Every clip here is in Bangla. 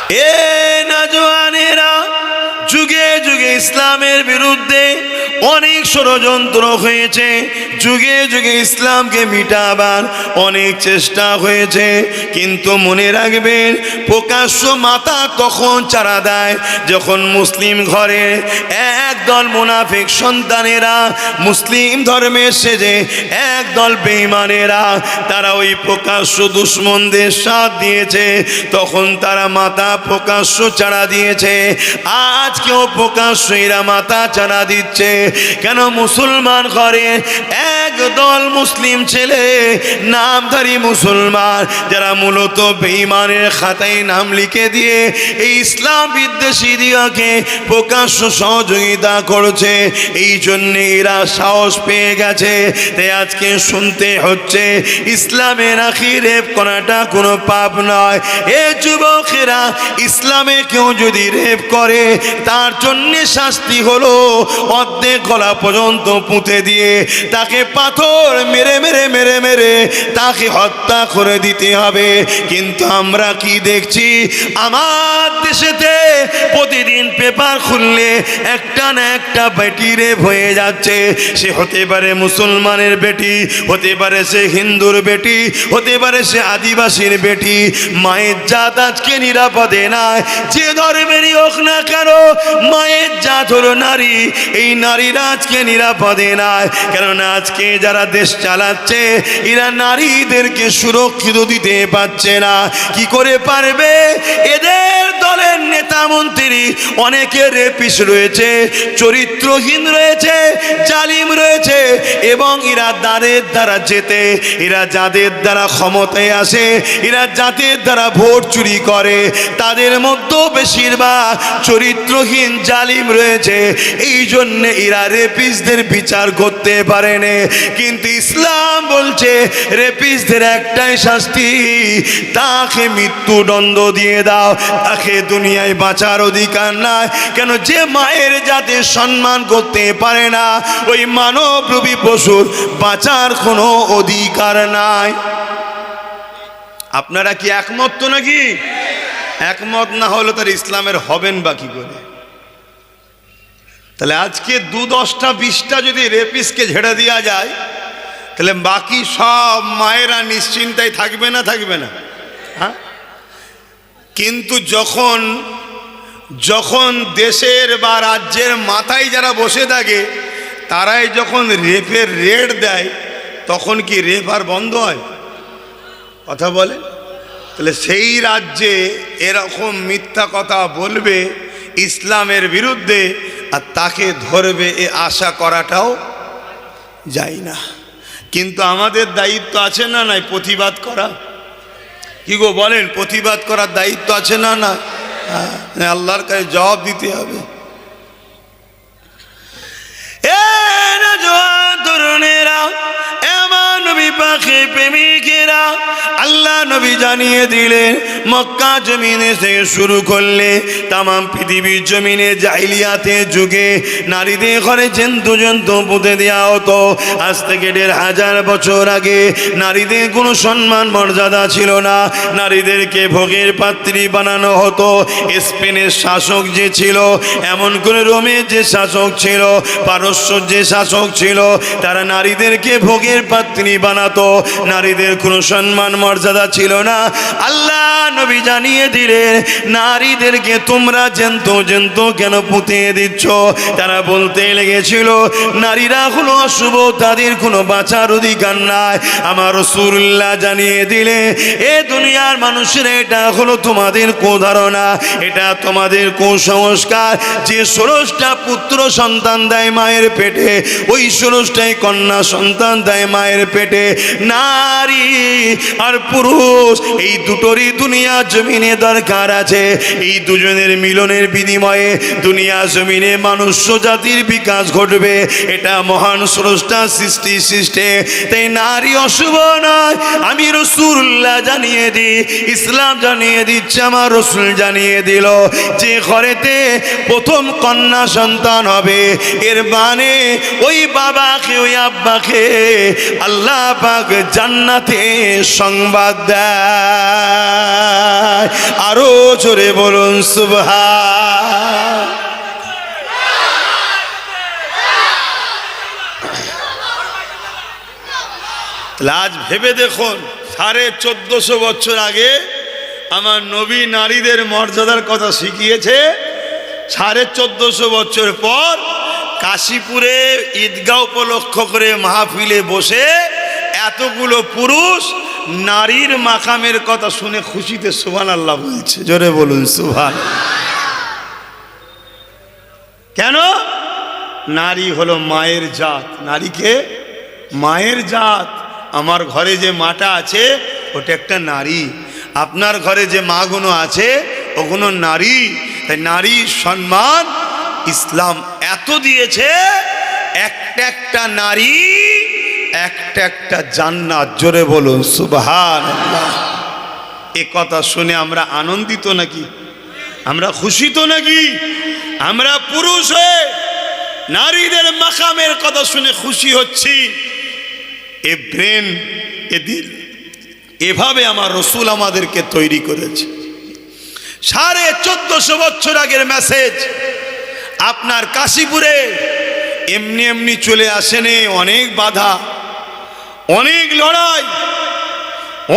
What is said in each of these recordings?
এ নওজওয়ানেরা, যুগে যুগে ইসলামের বিরুদ্ধে অনেক ষড়যন্ত্র হয়েছে, যুগে যুগে ইসলামকে মিটাবার অনেক চেষ্টা হয়েছে, কিন্তু মনে রাখবেন প্রকাশ্য মাথা তখন চারা দেয় যখন মুসলিম ঘরে একদল মুনাফিক সন্তানেরা মুসলিম ধর্মের সেজে একদল বেঈমানেরা তারা ওই প্রকাশ্য দুশমনদের সাথ দিয়েছে, তখন তারা মাথা প্রকাশ্য চারা দিয়েছে। আজকেও প্রকাশ্য এরা মাথা চারা দিচ্ছে। কেন? মুসলমান ঘরে একদল মুসলিম ছেলে, নামধারী মুসলমান, যারা মূলত বেঈমানের খাতায় নাম লিখে দিয়ে এই ইসলাম বিদ্বেষী দিয়াকে প্রকাশ্য সহযোগিতা করছে, এই জন্যে এরা সাহস পেয়ে গেছে। তাই আজকে শুনতে হচ্ছে ইসলামের আখি রেপ করাটা কোনো পাপ নয়। এ যুবকেরা, ইসলামে কেউ যদি রেপ করে তার জন্যে শাস্তি হলো অর্ধেক গলা পর্যন্ত পুঁতে দিয়ে তাকে পাথর মেরে মেরে মেরে মেরে তাকে হত্যা করে দিতে হবে। কিন্তু আমরা কি দেখছি? আমার দেশেতে প্রতিদিন পেপার খুললে একটা না একটা বেটি রেপ হয়ে যাচ্ছে। সে হতে পারে মুসলমানের বেটি, হতে পারে সে হিন্দুর বেটি, হতে পারে সে আদিবাসীর বেটি। মায়ের জাত আজকে নিরাপদে নাই, যে ধর্মেরই হোক না কেন, মায়ের জাত হলো নারী। এই নারীরা আজকে নিরাপদে নাই, কেননা আজকে যারা দেশ চালাচ্ছে এরা নারীদেরকে সুরক্ষিত দিতে পারছে না। কি করে পারবে? এদের দলের নেতা মন্ত্রী অনেকে রেপিস রয়েছে, চরিত্রহীন রয়েছে, জালিম রয়েছে, এবং এরা যাদের দ্বারা যেতে, এরা যাদের দ্বারা ক্ষমতায় আসে, এরা যাদের দ্বারা ভোট চুরি করে, তাদের মধ্যেও বেশিরভাগ চরিত্রহীন জালিম রয়েছে। এই জন্য এরা রেপিসদের বিচার করতে পারেনি। কিন্তু ইসলাম বলছে রেপিসদের একটাই শাস্তি, তাকে মৃত্যুদণ্ড দিয়ে দাও, তাকে দুনিয়ায় বাঁচার অধিকার নাই। কেন? যে মায়ের জাতে সম্মান করতে পারে না, ওই মানবরূপী পশুর বাঁচার কোনো অধিকার নাই। আপনারা কি একমত তো নাকি? একমত না হলে তার ইসলামের হবেন বা কি করে? তাহলে আজকে 10টা 20টা যদি রেপিসকে ঝেড়ে দেওয়া যায়, তাহলে বাকি সব মায়েরা নিশ্চিন্তায় থাকবে না? থাকবে না? হ্যাঁ। কিন্তু যখন যখন দেশের বা রাজ্যের মাথায় যারা বসে থাকে তারাই যখন রেপের রেট দেয়, তখন কি রেপ আর বন্ধ হয়? কথা বলে? তাহলে সেই রাজ্যে এরকম মিথ্যা কথা বলবে ইসলামের বিরুদ্ধে, আর তাকে ধরবে এ আশা করাটাও যায় না। কিন্তু আমাদের দায়িত্ব আছে না নাই প্রতিবাদ করা? কি গো বলেন? প্রতিবাদ করার দায়িত্ব আছে না না? আল্লাহর কাছে জবাব দিতে হবে। এ নওজওয়ান তরুণেরা, এমন নবী পাখি প্রেমিকেরা, আল্লাহ নবী জানিয়ে দিলেন মক্কা জমিনে থেকে শুরু করলে তামাম পৃথিবীর জমিনে জাহিলিয়াতের যুগে নারীদের ঘরে জন্তু জন্তু পুঁতে দেওয়া হতো। আজ থেকে 1500 বছর আগে নারীদের কোনো সম্মান মর্যাদা ছিল না, নারীদেরকে ভোগের পাত্রী বানানো হতো। স্পেনের শাসক যে ছিল, এমন করে রোমের যে শাসক ছিল, পারস্যর যে শাসক ছিল, তারা নারীদেরকে ভোগের পাত্রী বানাতো। নারীদের কোনো সম্মান মর্যাদা ছিল না। আল্লাহ নবী জানিয়ে দিলেন নারীদেরকে তোমরা জন্তু জন্তু কেন পুঁতে দিচ্ছ? তারা বলতে লেগেছিল নারীরা হলো অশুভ, তাদের কোনো বাঁচার অধিকার নাই। আমার রাসূলুল্লাহ জানিয়ে দিলে এ দুনিয়ার মানুষের এটা হলো তোমাদের কুধারণা, এটা তোমাদের কুসংস্কার। যে 16টা পুত্র সন্তান দেয় মায়ের পেটে, ওই 16টাই কন্যা সন্তান দেয় মায়ের পেটে। নারী আর পুরুষ এই দুটোরই দুনিয়া জমিনে দরকার আছে। এই দুজনের মিলনের বিনিময়ে দুনিয়া জমিনে মনুষ্য জাতির বিকাশ ঘটবে। এটা মহান স্রষ্টার সৃষ্টি। তাই নারী অশুভ নয়, আমি রাসূলুল্লাহ জানিয়ে দিই, ইসলাম জানিয়ে দিচ্ছে, আমার রাসূল জানিয়ে দিল যে ঘরেতে প্রথম কন্যা সন্তান হবে, এর মানে ওই বাবাকে ওই আব্বাকে আল্লাহ পাক জান্নাতে সংবাদ দেয়। আরো জোরে বলুন সুবহান। আজ ভেবে দেখুন 1450 বছর আগে আমার নবী নারীদের মর্যাদার কথা শিখিয়েছে। 1450 বছর পর কাশীপুরে ঈদগাহ উপলক্ষ করে মাহফিলে বসে এতগুলো পুরুষ নারীর মাকামের কথা শুনে খুশিতে সুবহানাল্লাহ বলছে। জোরে বলুন সুবহান। কেন? নারী হলো মায়ের জাত। নারীকে মায়ের জাত। আমার ঘরে যে মাটা আছে ওটা একটা নারী, আপনার ঘরে যে মাগুলো আছে ওগুলো নারী। তাই নারীর সম্মান ইসলাম এত দিয়েছে, একটা একটা নারী একটা একটা জান্নাত। জোরে বলুন সুবহানাল্লাহ। এ কথা শুনে আমরা আনন্দিত নাকি? আমরা খুশি তো নাকি? আমরা পুরুষ হয়ে নারীদের মাকামের কথা শুনে খুশি হচ্ছি। এ ব্রেন, এ দিল, এভাবে আমার রসুল আমাদেরকে তৈরি করেছে। 1450 বছর আগের মেসেজ আপনার কাশীপুরে এমনি এমনি চলে আসেনি। অনেক বাধা, অনেক লড়াই,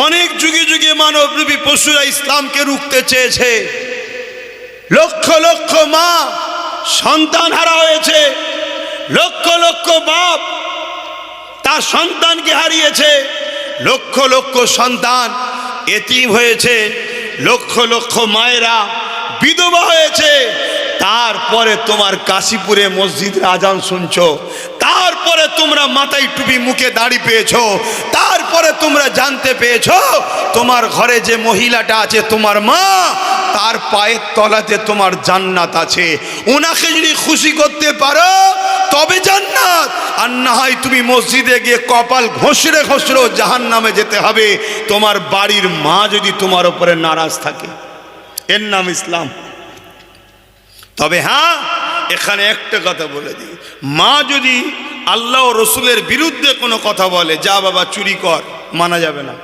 অনেক যুগে যুগে মানবরূপী পশুরা ইসলামকে রুখতে চেয়েছে। লক্ষ লক্ষ মা সন্তান হারা হয়েছে, লক্ষ লক্ষ বাপ তার সন্তানকে হারিয়েছে, লক্ষ লক্ষ সন্তান এতিম হয়েছে, লক্ষ লক্ষ মায়েরা বিধবা হয়েছে। তারপরে তোমার কাশীপুরে মসজিদের আজান শুনছো, তারপরে তোমরা মাথায় টুপি মুখে দাড়ি পেয়েছো, তারপরে তোমরা জানতে পেয়েছো তোমার ঘরে যে মহিলাটা আছে তোমার মা, তার পায়ের তলাতে তোমার জান্নাত আছে। ওনাকে যদি খুশি করতে পারো তবে জান্নাত, আর না হয় তুমি মসজিদে গিয়ে কপাল ঘষরে ঘষরেও জাহান্নামে যেতে হবে তোমার বাড়ির মা যদি তোমার উপরে নারাজ থাকে। এর নাম ইসলাম। তবে হ্যাঁ, এখানে একটা কথা বলে দিই, মা যদি আল্লাহ ও রসুলের বিরুদ্ধে কোনো কথা বলে, যা বাবা চুরি কর, মানা যাবে না।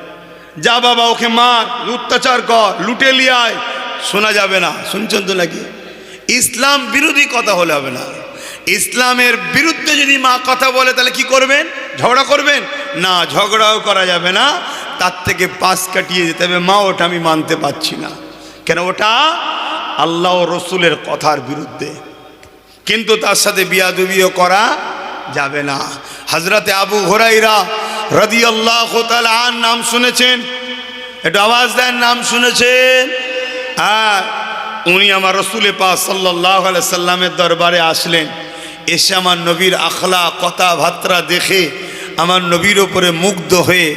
যা বাবা ওকে মার, অত্যাচার কর, লুটে লিয়ায়, শোনা যাবে না। শুনছেন তো নাকি? ইসলাম বিরোধী কথা হলে হবে না। ইসলামের বিরুদ্ধে যদি মা কথা বলে তাহলে কি করবেন? ঝগড়া করবেন না? ঝগড়াও করা যাবে না, তার থেকে পাশ কাটিয়ে যেতে হবে। মা ওটা আমি মানতে পারছি না, কেন? ওটা আল্লাহ ও রসুলের কথার বিরুদ্ধে। কিন্তু তার সাথে বিয়াদবিও করা যাবে না। হযরতে আবু হুরায়রা রাদিয়াল্লাহু তাআলা আনহু নাম শুনেছেন? একটু আওয়াজ দেন, নাম শুনেছেন? হ্যাঁ, উনি আমার রসুল পাক সাল্লাল্লাহু আলাইহি সাল্লামের দরবারে আসলেন। এসে আমার নবীর আখলাক, কথাবার্তা দেখে আমার নবীর ওপরে মুগ্ধ হয়ে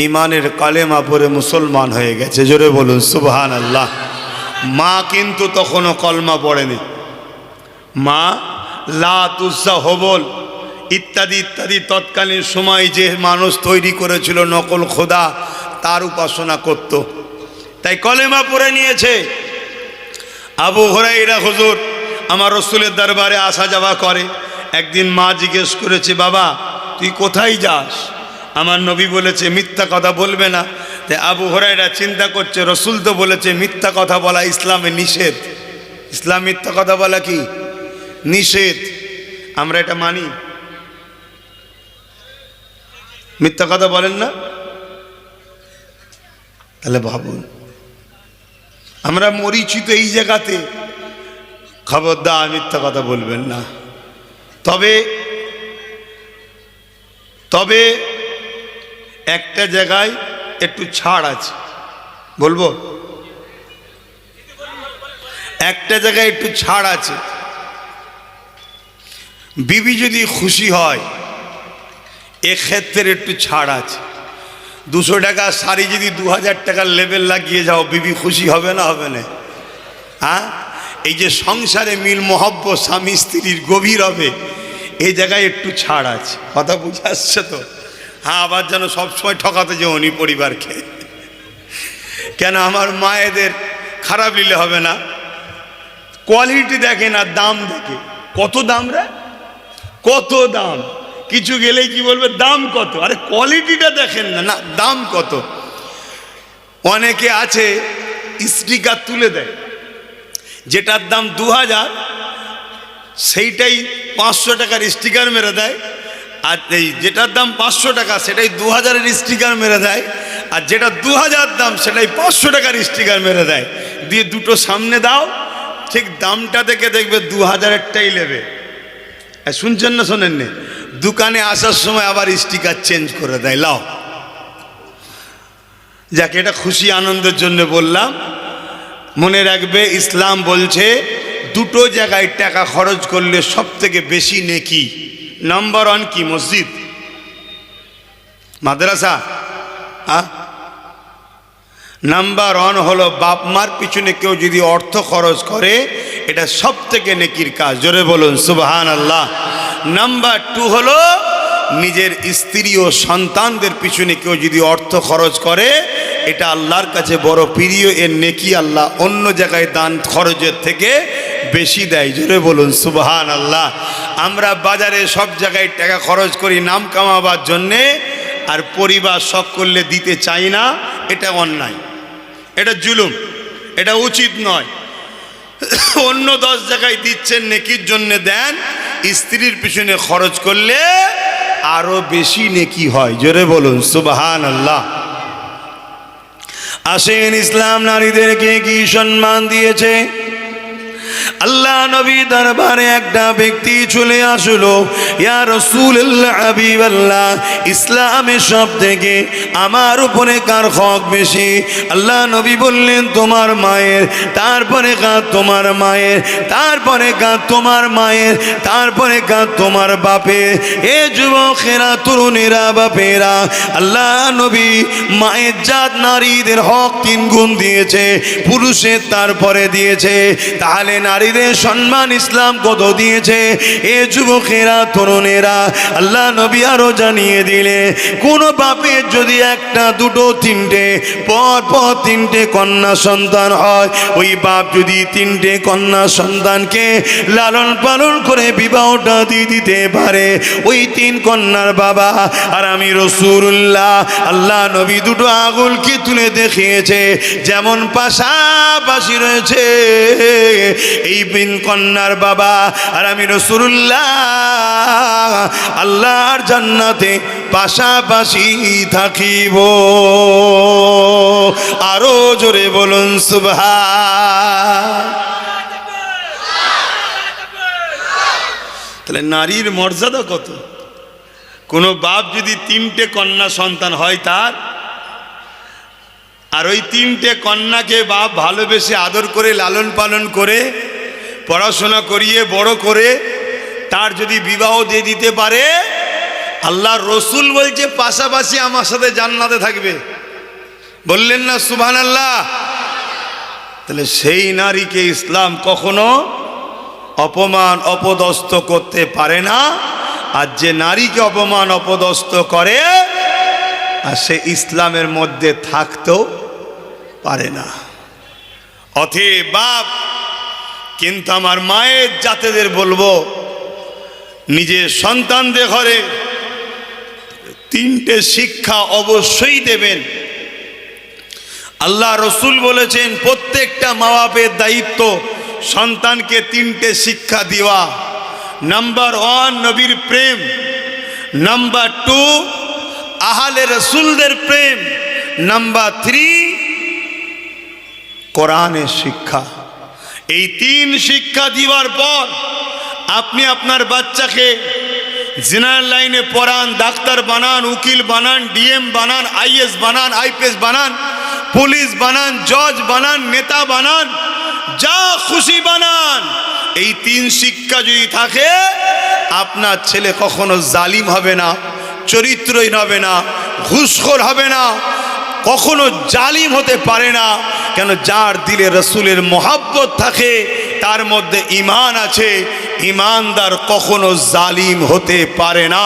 ইমানের কালেমা পড়ে মুসলমান হয়ে গেছে। জোরে বলুন সুবহানাল্লাহ। মা কিন্তু তখনও কলমা পড়েনি। মা লাত, উজ্জা, হবল ইত্যাদি ইত্যাদি তৎকালীন সময় যে মানুষ তৈরি করেছিল নকল খোদা, তার উপাসনা করত, তাই কলেমা পড়ে নিয়েছে। আবু হুরায়রা হুজুর আমার রসুলের দরবারে আসা যাওয়া করে। একদিন মা জিজ্ঞেস করেছে, বাবা তুই কোথায় যাস? আমার নবী বলেছে মিথ্যা কথা বলবে না। তাই আবু হুরায়রা চিন্তা করছে, রসুল তো বলেছে মিথ্যা কথা বলা ইসলামে নিষেধ। ইসলাম মিথ্যা কথা বলা কি নিষেধ? আমরা এটা মানি? মিথ্যা কথা বলেন না? তাহলে ভাবুন, আমরা মরিচিত এই জায়গাতে। খবরদার মিথ্যা কথা বলবেন না। তবে একটা জায়গায় একটু ছাড় আছে, বলবো? একটা জায়গায় একটু ছাড় আছে। বিবি যদি খুশি হয় এক্ষেত্রে একটু ছাড় আছে। 200 টাকার শাড়ি যদি 2000 টাকার লেবেল লাগিয়ে যাও, বিবি খুশি হবে না? হবে না? হ্যাঁ, এই যে সংসারে মিল মহব্বত স্বামী স্ত্রীর গভীর হবে, এই জায়গায় একটু ছাড় আছে। কথা বুঝে আসছে তো? হ্যাঁ, আবার যেন সবসময় ঠকাতে যে উনি পরিবারকে। কেন? আমার মায়েদের খারাপ নিলে হবে না। কোয়ালিটি দেখে না, দাম দেখে। কত দাম রে, কত দাম, কিছু গেলেই কি বলবে দাম কত, আরে কোয়ালিটিটা দেখেন না, না দাম কত। অনেকে আছে স্টিকার তুলে দেয়, যেটার দাম 2000 সেইটাই 500 টাকার স্টিকার মেরে দেয়, আর এই যেটার দাম 500 টাকা সেটাই 2000-এর স্টিকার মেরে দেয়, আর যেটা 2000 দাম সেটাই 500 টাকার স্টিকার মেরে দেয়। দিয়ে দুটো সামনে দাও, ঠিক দামটা দেখে দেখবে 2000-এরটাই নেবে। শুনছেন না শোনেননি? দোকানে আসার সময় আবার স্টিকার চেঞ্জ করে দেয়। লাও, যাকে এটা খুশি আনন্দের জন্য বললাম। মনে রাখবে ইসলাম বলছে দুটো জায়গায় টাকা খরচ করলে সব থেকে বেশি নেকি। নাম্বার 1 কি? মসজিদ, মাদ্রাসা। নাম্বার 1 হলো বাপ মার পিছনে কেউ যদি অর্থ খরচ করে, এটা সব থেকে নেকির কাজ। জোরে বলুন সুবহানাল্লাহ। নাম্বার 2 হলো নিজের স্ত্রী ও সন্তানদের পিছনে কেউ যদি অর্থ খরচ করে, এটা আল্লাহর কাছে বড় প্রিয়। এর নেকি আল্লাহ অন্য জায়গায় দান খরচের থেকে বেশি দেয়। জোরে বলুন সুবহানাল্লাহ। আমরা বাজারে সব জায়গায় টাকা খরচ করি নাম কামাবার জন্যে, আর পরিবার শখ করলে দিতে চাই না। এটা অন্যায়, এটা জুলুম, এটা উচিত নয়। অন্য 10 জায়গায় দিচ্ছেন, নেকির জন্য দেন। স্ত্রীর পিছনে খরচ করলে আরো বেশি নেকি হয়। জোরে বলুন সুবহানাল্লাহ। আসেন, ইসলাম নারীদেরকে কি সম্মান দিয়েছে। আল্লাহ নবী দরবারে একটা ব্যক্তি চলে আসলো, ইয়া রাসূলুল্লাহ, হাবিবাল্লাহ, ইসলামের সব থেকে আমার উপরে কার হক বেশি? আল্লাহ নবী বললেন তোমার মায়ের, তারপরে কার তোমার মায়ের, তারপরে কার তোমার মায়ের, তারপরে কার তোমার বাপের। এ যুবকেরা, তরুণেরা, বাপেরা, আল্লাহ নবী মায়ের জাত নারীদের হক 3 গুণ দিয়েছে, পুরুষের তারপরে দিয়েছে। তাহলে নারীদের সম্মান ইসলাম কত দিয়েছে? এ যুবকেরা, তরুণেরা, আল্লাহ নবী আরো জানিয়ে দিলে, কোন বাপের যদি 1, 2, 3টে পর পর 3টে কন্যা সন্তান হয়, ওই বাপ যদি 3টে কন্যা সন্তানকে লালন পালন করে বিবাহটা দিয়ে দিতে পারে, ওই 3 কন্যার বাবা আর আমি রাসূলুল্লাহ, আল্লাহ নবী 2টো আঙুলকে তুলে দেখিয়েছে, যেমন পাশাপাশি রয়েছে এই 3 কন্যার বাবা আর আমি রাসূলুল্লাহ আল্লাহর জান্নাতে পাশাপাশি থাকিব। আরো জোরে বলুন সুবহান। তাহলে নারীর মর্যাদা কত! কোন বাপ যদি 3টে কন্যা সন্তান হয় তার, আর ওই 3টে কন্যাকে বাপ ভালোবেসে আদর করে লালন পালন করে পড়াশোনা করিয়ে বড় করে তার যদি বিবাহ দিয়ে দিতে পারে, আল্লাহর রসুল বলছে পাশাপাশি আমার সাথে জান্নাতে থাকবে। বললেন না সুবহানাল্লাহ? তাহলে সেই নারীকে ইসলাম কখনো অপমান অপদস্থ করতে পারে না। আর যে নারীকে অপমান অপদস্থ করে, আর সে ইসলামের মধ্যে থাকতেও পারে না। অতএব বাপ, কিন্তু আমার মায়ের জাতেদের বলবো, নিজের সন্তানদের ঘরে 3টে শিক্ষা অবশ্যই দেবেন। আল্লাহ রসুল বলেছেন প্রত্যেকটা মা বাপের দায়িত্ব সন্তানকে 3টে শিক্ষা দেওয়া। নাম্বার 1 নবীর প্রেম, নাম্বার 2 আহলে রসুলদের প্রেম, নাম্বার 3 কোরআনের শিক্ষা। এই 3 শিক্ষা দেওয়ার পর আপনি আপনার বাচ্চাকে জিনার লাইনে পড়ান, ডাক্তার বানান, উকিল বানান, ডিএম বানান, আইএস বানান, আইপিএস বানান, পুলিশ বানান, জজ বানান, নেতা বানান, যা খুশি বানান। এই 3 শিক্ষা যদি থাকে, আপনার ছেলে কখনো জালিম হবে না, চরিত্রহীন হবে না, ঘুষখোর হবে না, কখনো জালিম হতে পারে না। কেন? যার দিলে রসুলের মোহাব্বত থাকে, তার মধ্যে ঈমান আছে। ঈমানদার কখনো জালিম হতে পারে না,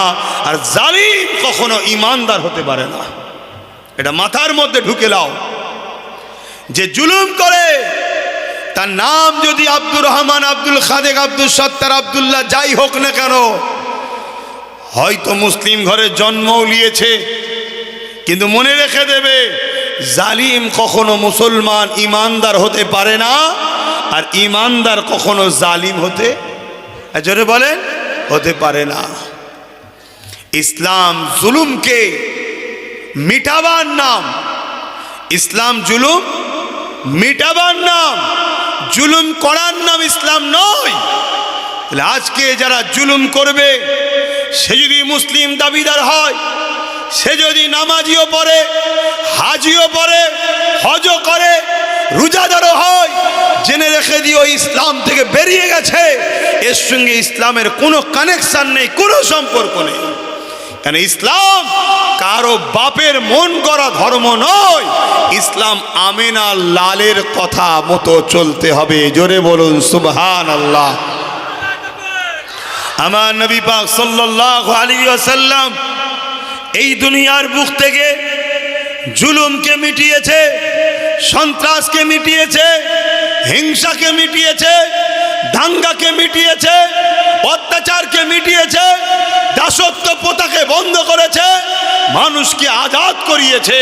আর জালিম কখনো ঈমানদার হতে পারে না। এটা মাথার মধ্যে ঢুকে লাও। যে জুলুম করে, তার নাম যদি আব্দুর রহমান, আব্দুল খাদেক, আব্দুল সত্তার, আব্দুল্লাহ যাই হোক না কেন, হয়তো মুসলিম ঘরে জন্মও নিয়েছে, কিন্তু মনে রেখে দেবে জালিম কখনো মুসলমান ইমানদার হতে পারে না, আর ইমানদার কখনো জালিম হতে জোরে বলেন হতে পারে না। ইসলাম জুলুমকে মিটাবার নাম, ইসলাম জুলুম মিটাবার নাম, জুলুম করার নাম ইসলাম নয়। তাহলে আজকে যারা জুলুম করবে সে যদি মুসলিম দাবিদার হয়, সে যদি নামাজিও পড়ে, হাজিও পড়ে, হজও করে, রোজাদারও হয়, জেনে রেখে দিও ইসলাম থেকে বেরিয়ে গেছে, এর সঙ্গে ইসলামের কোনো কানেকশন নেই, কোনো সম্পর্ক নেই। কেন ইসলাম কারো বাপের মন করা ধর্ম নয়। ইসলাম আমেনা লালের কথা মতো চলতে হবে। জোরে বলুন সুবহানাল্লাহ। আমার নবী পাক সাল্লাল্লাহু আলাইহি ওয়াসাল্লাম এই দুনিয়ার বুক থেকে জুলুমকে মিটিয়েছে, সন্ত্রাসকে মিটিয়েছে, হিংসাকে মিটিয়েছে, দাঙ্গাকে মিটিয়েছে, অত্যাচারকে মিটিয়েছে, দাসত্ব প্রথাকে বন্ধ করেছে, মানুষকে আজাদ করিয়েছে।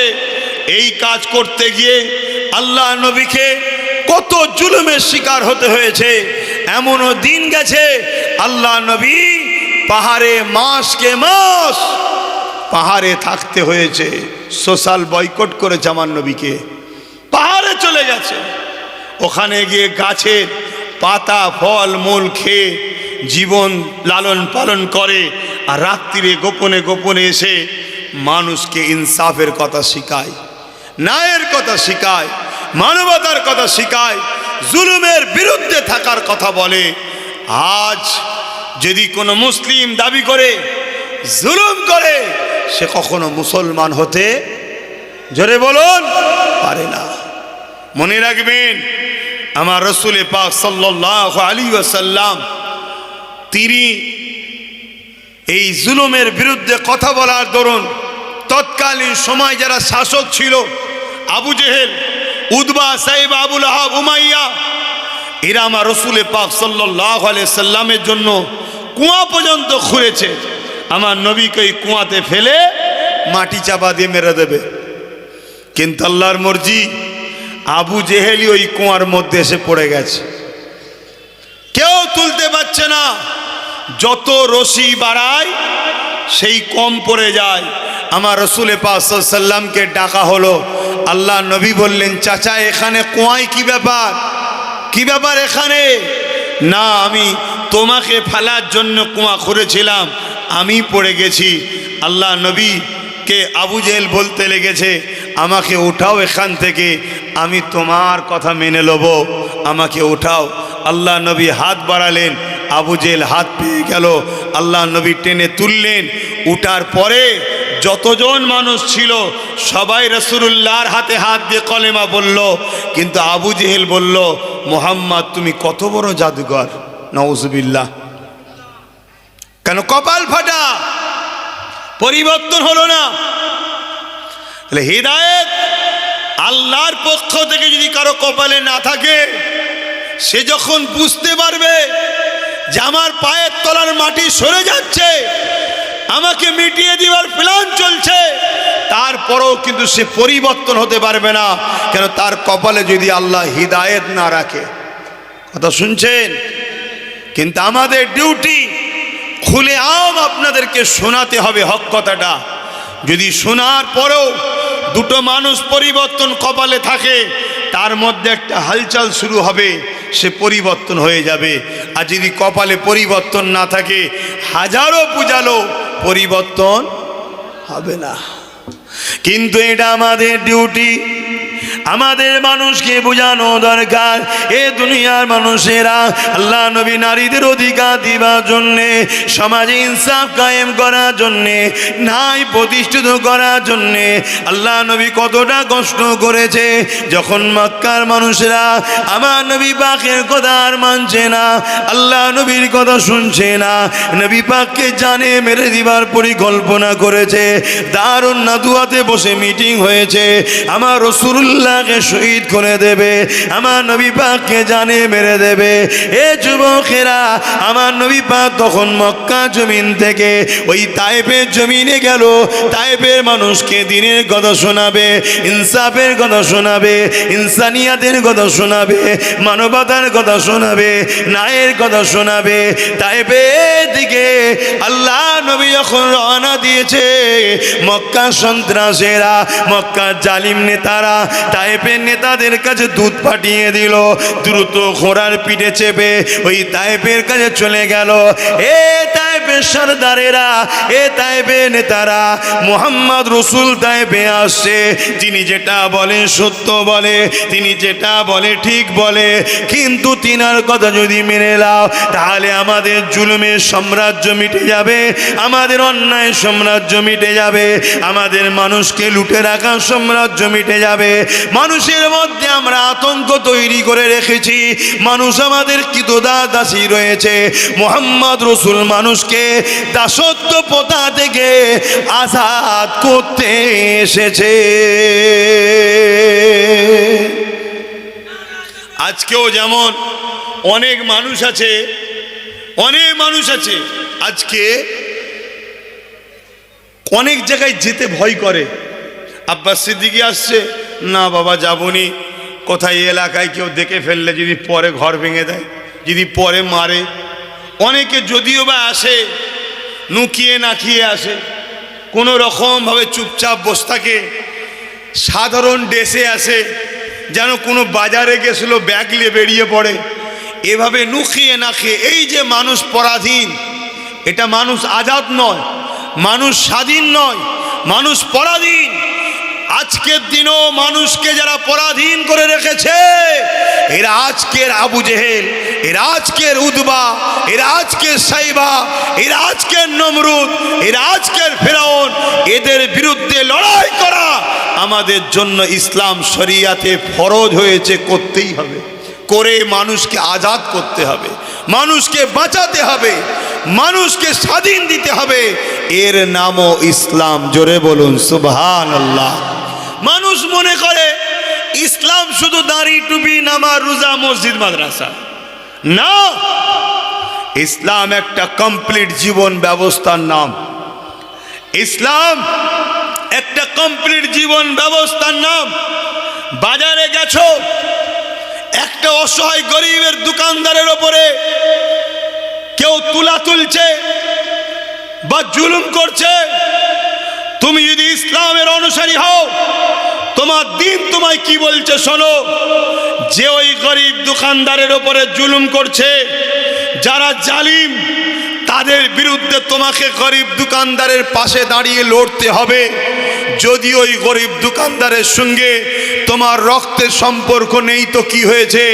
এই কাজ করতে গিয়ে আল্লাহ নবীকে কত জুলুমের শিকার হতে হয়েছে। এমনও দিন গেছে আল্লাহ নবী পাহাড়ে মাসকে মাস পাহাড়ে থাকতে হয়েছে, সোশ্যাল বয়কট করেছে আমার নবীকে, পাহাড়ে চলে গেছে, ওখানে গিয়ে গাছের পাতা ফল মূল খেয়ে জীবন লালন পালন করে, আর রাত্রিরে গোপনে গোপনে এসে মানুষকে ইনসাফের কথা শিখায়, ন্যায়ের কথা শিখায়, মানবতার কথা শিখায়, জুলুমের বিরুদ্ধে থাকার কথা বলে। আজ যদি কোনো মুসলিম দাবি করে জুলুম করে, সে কখনো মুসলমান হতে জোরে বলুন পারে না। মনে রাখবেন আমার রাসূল পাক সাল্লাল্লাহু আলাইহি ওয়াসাল্লাম তিনি এই জুলুমের বিরুদ্ধে কথা বলার দরুন তৎকালীন সময় যারা শাসক ছিল, আবু জেহেল, উতবা, সাইবা, আবু লাহাব, উমাইয়া, এরা আমার রাসূল পাক সাল্লাল্লাহু আলাইহি সাল্লামের জন্য কুয়া পর্যন্ত খুঁড়েছে। আমার নবীকে ওই কুয়াতে ফেলে মাটি চাপা দিয়ে মেরে দেবে, কিন্তু আল্লাহর মর্জি আবু জেহেলি ওই কুয়ার মধ্যে এসে পড়ে গেছে, কেউ তুলতে পারছে না। যত রশি বাড়ায় সেই কম পড়ে যায়। আমার রাসূল পাক সাল্লাল্লাহু আলাইহি সাল্লামকে ডাকা হলো। আল্লাহ নবী বললেন, চাচা এখানে কুয়ায় কি ব্যাপার, কি ব্যাপার এখানে? না, আমি তোমাকে ফেলার জন্য কুয়া খুঁড়েছিলাম, আমি পড়ে গেছি। আল্লাহ নবীকে আবু জেহেল বলতে লেগেছে, আমাকে উঠাও এখান থেকে, আমি তোমার কথা মেনে নেব, আমাকে উঠাও। আল্লাহ নবী হাত বাড়ালেন, আবু জেহেল হাত পেয়ে গেল, আল্লাহ নবী টেনে তুললেন। উঠার পরে যতজন মানুষ ছিল সবাই রাসূলুল্লাহর হাতে হাত দিয়ে কলেমা বলল, কিন্তু আবু জেহেল বলল, মুহাম্মদ তুমি কত বড় জাদুকর, নাউজুবিল্লাহ। কেন? কপাল ফাটা, পরিবর্তন হলো না। তাহলে হিদায়েত আল্লাহর পক্ষ থেকে যদি কারো কপালে না থাকে, সে যখন বুঝতে পারবে যে আমার পায়ের তলার মাটি সরে যাচ্ছে, আমাকে মিটিয়ে দিবার প্ল্যান চলছে, তারপরেও কিন্তু সে পরিবর্তন হতে পারবে না। কেন? তার কপালে যদি আল্লাহ হিদায়েত না রাখে। কথা শুনছেন? কিন্তু আমাদের ডিউটি খুলে আম আপনাদেরকে শোনাতে হবে হক কথাটা। যদি শোনার পরেও দুটো মানুষ পরিবর্তন কপালে থাকে, তার মধ্যে একটা হালচাল শুরু হবে, সে পরিবর্তন হয়ে যাবে। আর যদি কপালে পরিবর্তন না থাকে, হাজারো পূজালো পরিবর্তন হবে না। কিন্তু এটা আমাদের ডিউটি, আমাদের মানুষকে বোঝানো দরকার। এ দুনিয়ার মানুষেরা আল্লাহ নবী নারীদের অধিকার দিবার জন্যে, সমাজে ইনসাফ কায়েম করার জন্যে, ন্যায় প্রতিষ্ঠিত করার জন্যে আল্লাহ নবী কতটা কষ্ট করেছে। যখন মক্কার মানুষেরা আমার নবী পাকের কথা আর মানছে না, আল্লাহ নবীর কথা শুনছে না, নবী পাককে জানে মেরে দিবার পরিকল্পনা করেছে, দারুন নাদুয়াতে বসে মিটিং হয়েছে। আমার রাসূলুল্লাহ রসুল্লাহকে শহীদ করে দেবে, আমার নবী পাককে জানে মেরে দেবে। এ যুবকেরা, আমার নবী পাক তখন মক্কা জমিন থেকে ওই তায়েফের জমিনে গেল। তায়েফের মানুষকে দিনের কথা শোনাবে, ইনসাফের কথা শোনাবে, ইনসানিয়াতের কথা শোনাবে, মানবতার কথা শোনাবে, ন্যায়ের কথা শোনাবে। তায়েফের দিকে আল্লাহ নবী যখন রওনা দিয়েছে, মক্কা সন্ত্রাসীরা, মক্কা জালিম নেতারা তায়েফের নেতাদের কাছে দূত পাঠিয়ে দিল। দ্রুত ঘোড়ার পিঠে চেপে ওই তায়েফের কাছে চলে গেল। এ তায়েফের সরদারেরা, এ তায়েফের নেতারা, মুহাম্মদ রসুল তায়েফে আসছে। তিনি যেটা বলে সত্য বলে, তিনি যেটা বলে ঠিক বলে, কিন্তু তিনার কথা যদি মেনে নাও তাহলে আমাদের জুলুমের সাম্রাজ্য মিটে যাবে, আমাদের অন্যায় সাম্রাজ্য মিটে যাবে, আমাদের মানুষকে লুটে রাখার সাম্রাজ্য মিটে যাবে। মানুষের মধ্যে আমরা আতঙ্ক তৈরি করে রেখেছি, মানুষ আমাদের দাসী রয়েছে। মুহাম্মদ রসুল মানুষকে দাসত্ব প্রথা থেকে আজাদ করতে এসেছে। আজকেও যেমন অনেক মানুষ আছে, অনেক মানুষ আছে আজকে অনেক জায়গায় যেতে ভয় করে। আব্বাস সিদ্দিকী আসছে, না বাবা যাবনি, কোথায় এলাকায় কেউ দেখে ফেললে যদি পরে ঘর ভেঙে দেয়, যদি পরে মারে। অনেকে যদিও বা আসে নুকিয়ে নাকিয়ে আসে, কোনো রকমভাবে চুপচাপ বসে থাকে, সাধারণ ড্রেসে আসে, যেন কোনো বাজারে গেছিলো ব্যাগ নিয়ে বেরিয়ে পড়ে। এভাবে নুকিয়ে নাকিয়ে, এই যে মানুষ পরাধীন, এটা মানুষ আজাদ নয়, মানুষ স্বাধীন নয়, মানুষ পরাধীন। আজকের দিনও মানুষকে যারা পরাধীন করে রেখেছে, এরা আজকের আবু জেহেল, এরা আজকের উদবা, এরা আজকের সাইবা, এরা আজকের নমরুদ, এরা আজকের ফেরাউন। এদের বিরুদ্ধে লড়াই করা আমাদের জন্য ইসলাম শরিয়াতে ফরজ হয়েছে, করতেই হবে। করে মানুষকে আজাদ করতে হবে, মানুষকে বাঁচাতে হবে, মানুষকে স্বাধীন দিতে হবে। এর নামও ইসলাম। জোরে বলুন সুবহানাল্লাহ। মানুষ মনে করে ইসলাম শুধু দাড়ি টুপি নামাজ রোজা মসজিদ মাদ্রাসা না, ইসলাম একটা কমপ্লিট জীবন ব্যবস্থার নাম। ইসলাম একটা কমপ্লিট জীবন ব্যবস্থার নাম। বাজারে গেছো, একটা অসহায় গরিবের দোকানদারের ওপরে কেউ তুলা তুলছে বা জুলুম করছে, তুমি যদি ইসলামের অনুসারী হও, তোমার দিন তোমায় কি বলছে শোনো। যে ওই গরিব দোকানদারের ওপরে জুলুম করছে, যারা জালিম, তাদের বিরুদ্ধে তোমাকে গরিব দোকানদারের পাশে দাঁড়িয়ে লড়তে হবে। যদি ওই গরিব দোকানদারের সঙ্গে তোমার রক্তের সম্পর্ক নেই তো কি হয়েছে,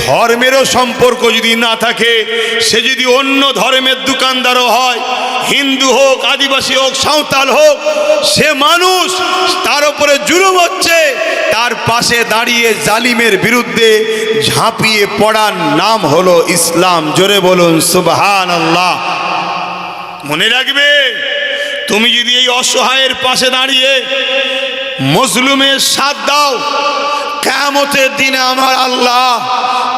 ধর্মেরও সম্পর্ক যদি না থাকে, সে যদি অন্য ধর্মের দোকানদারও হয়, হিন্দু হোক, আদিবাসী হোক, সাঁওতাল হোক, সে মানুষ, তার উপরে জুলুম হচ্ছে, তার পাশে দাঁড়িয়ে জালিমের বিরুদ্ধে ঝাঁপিয়ে পড়ার নাম হলো ইসলাম। জোরে বলুন সুবহানাল্লাহ। মনে রাখবে, তুমি যদি এই অসহায়ের পাশে দাঁড়িয়ে মজলুমের সাথ দাও, কিয়ামতের দিনে আমার আল্লাহ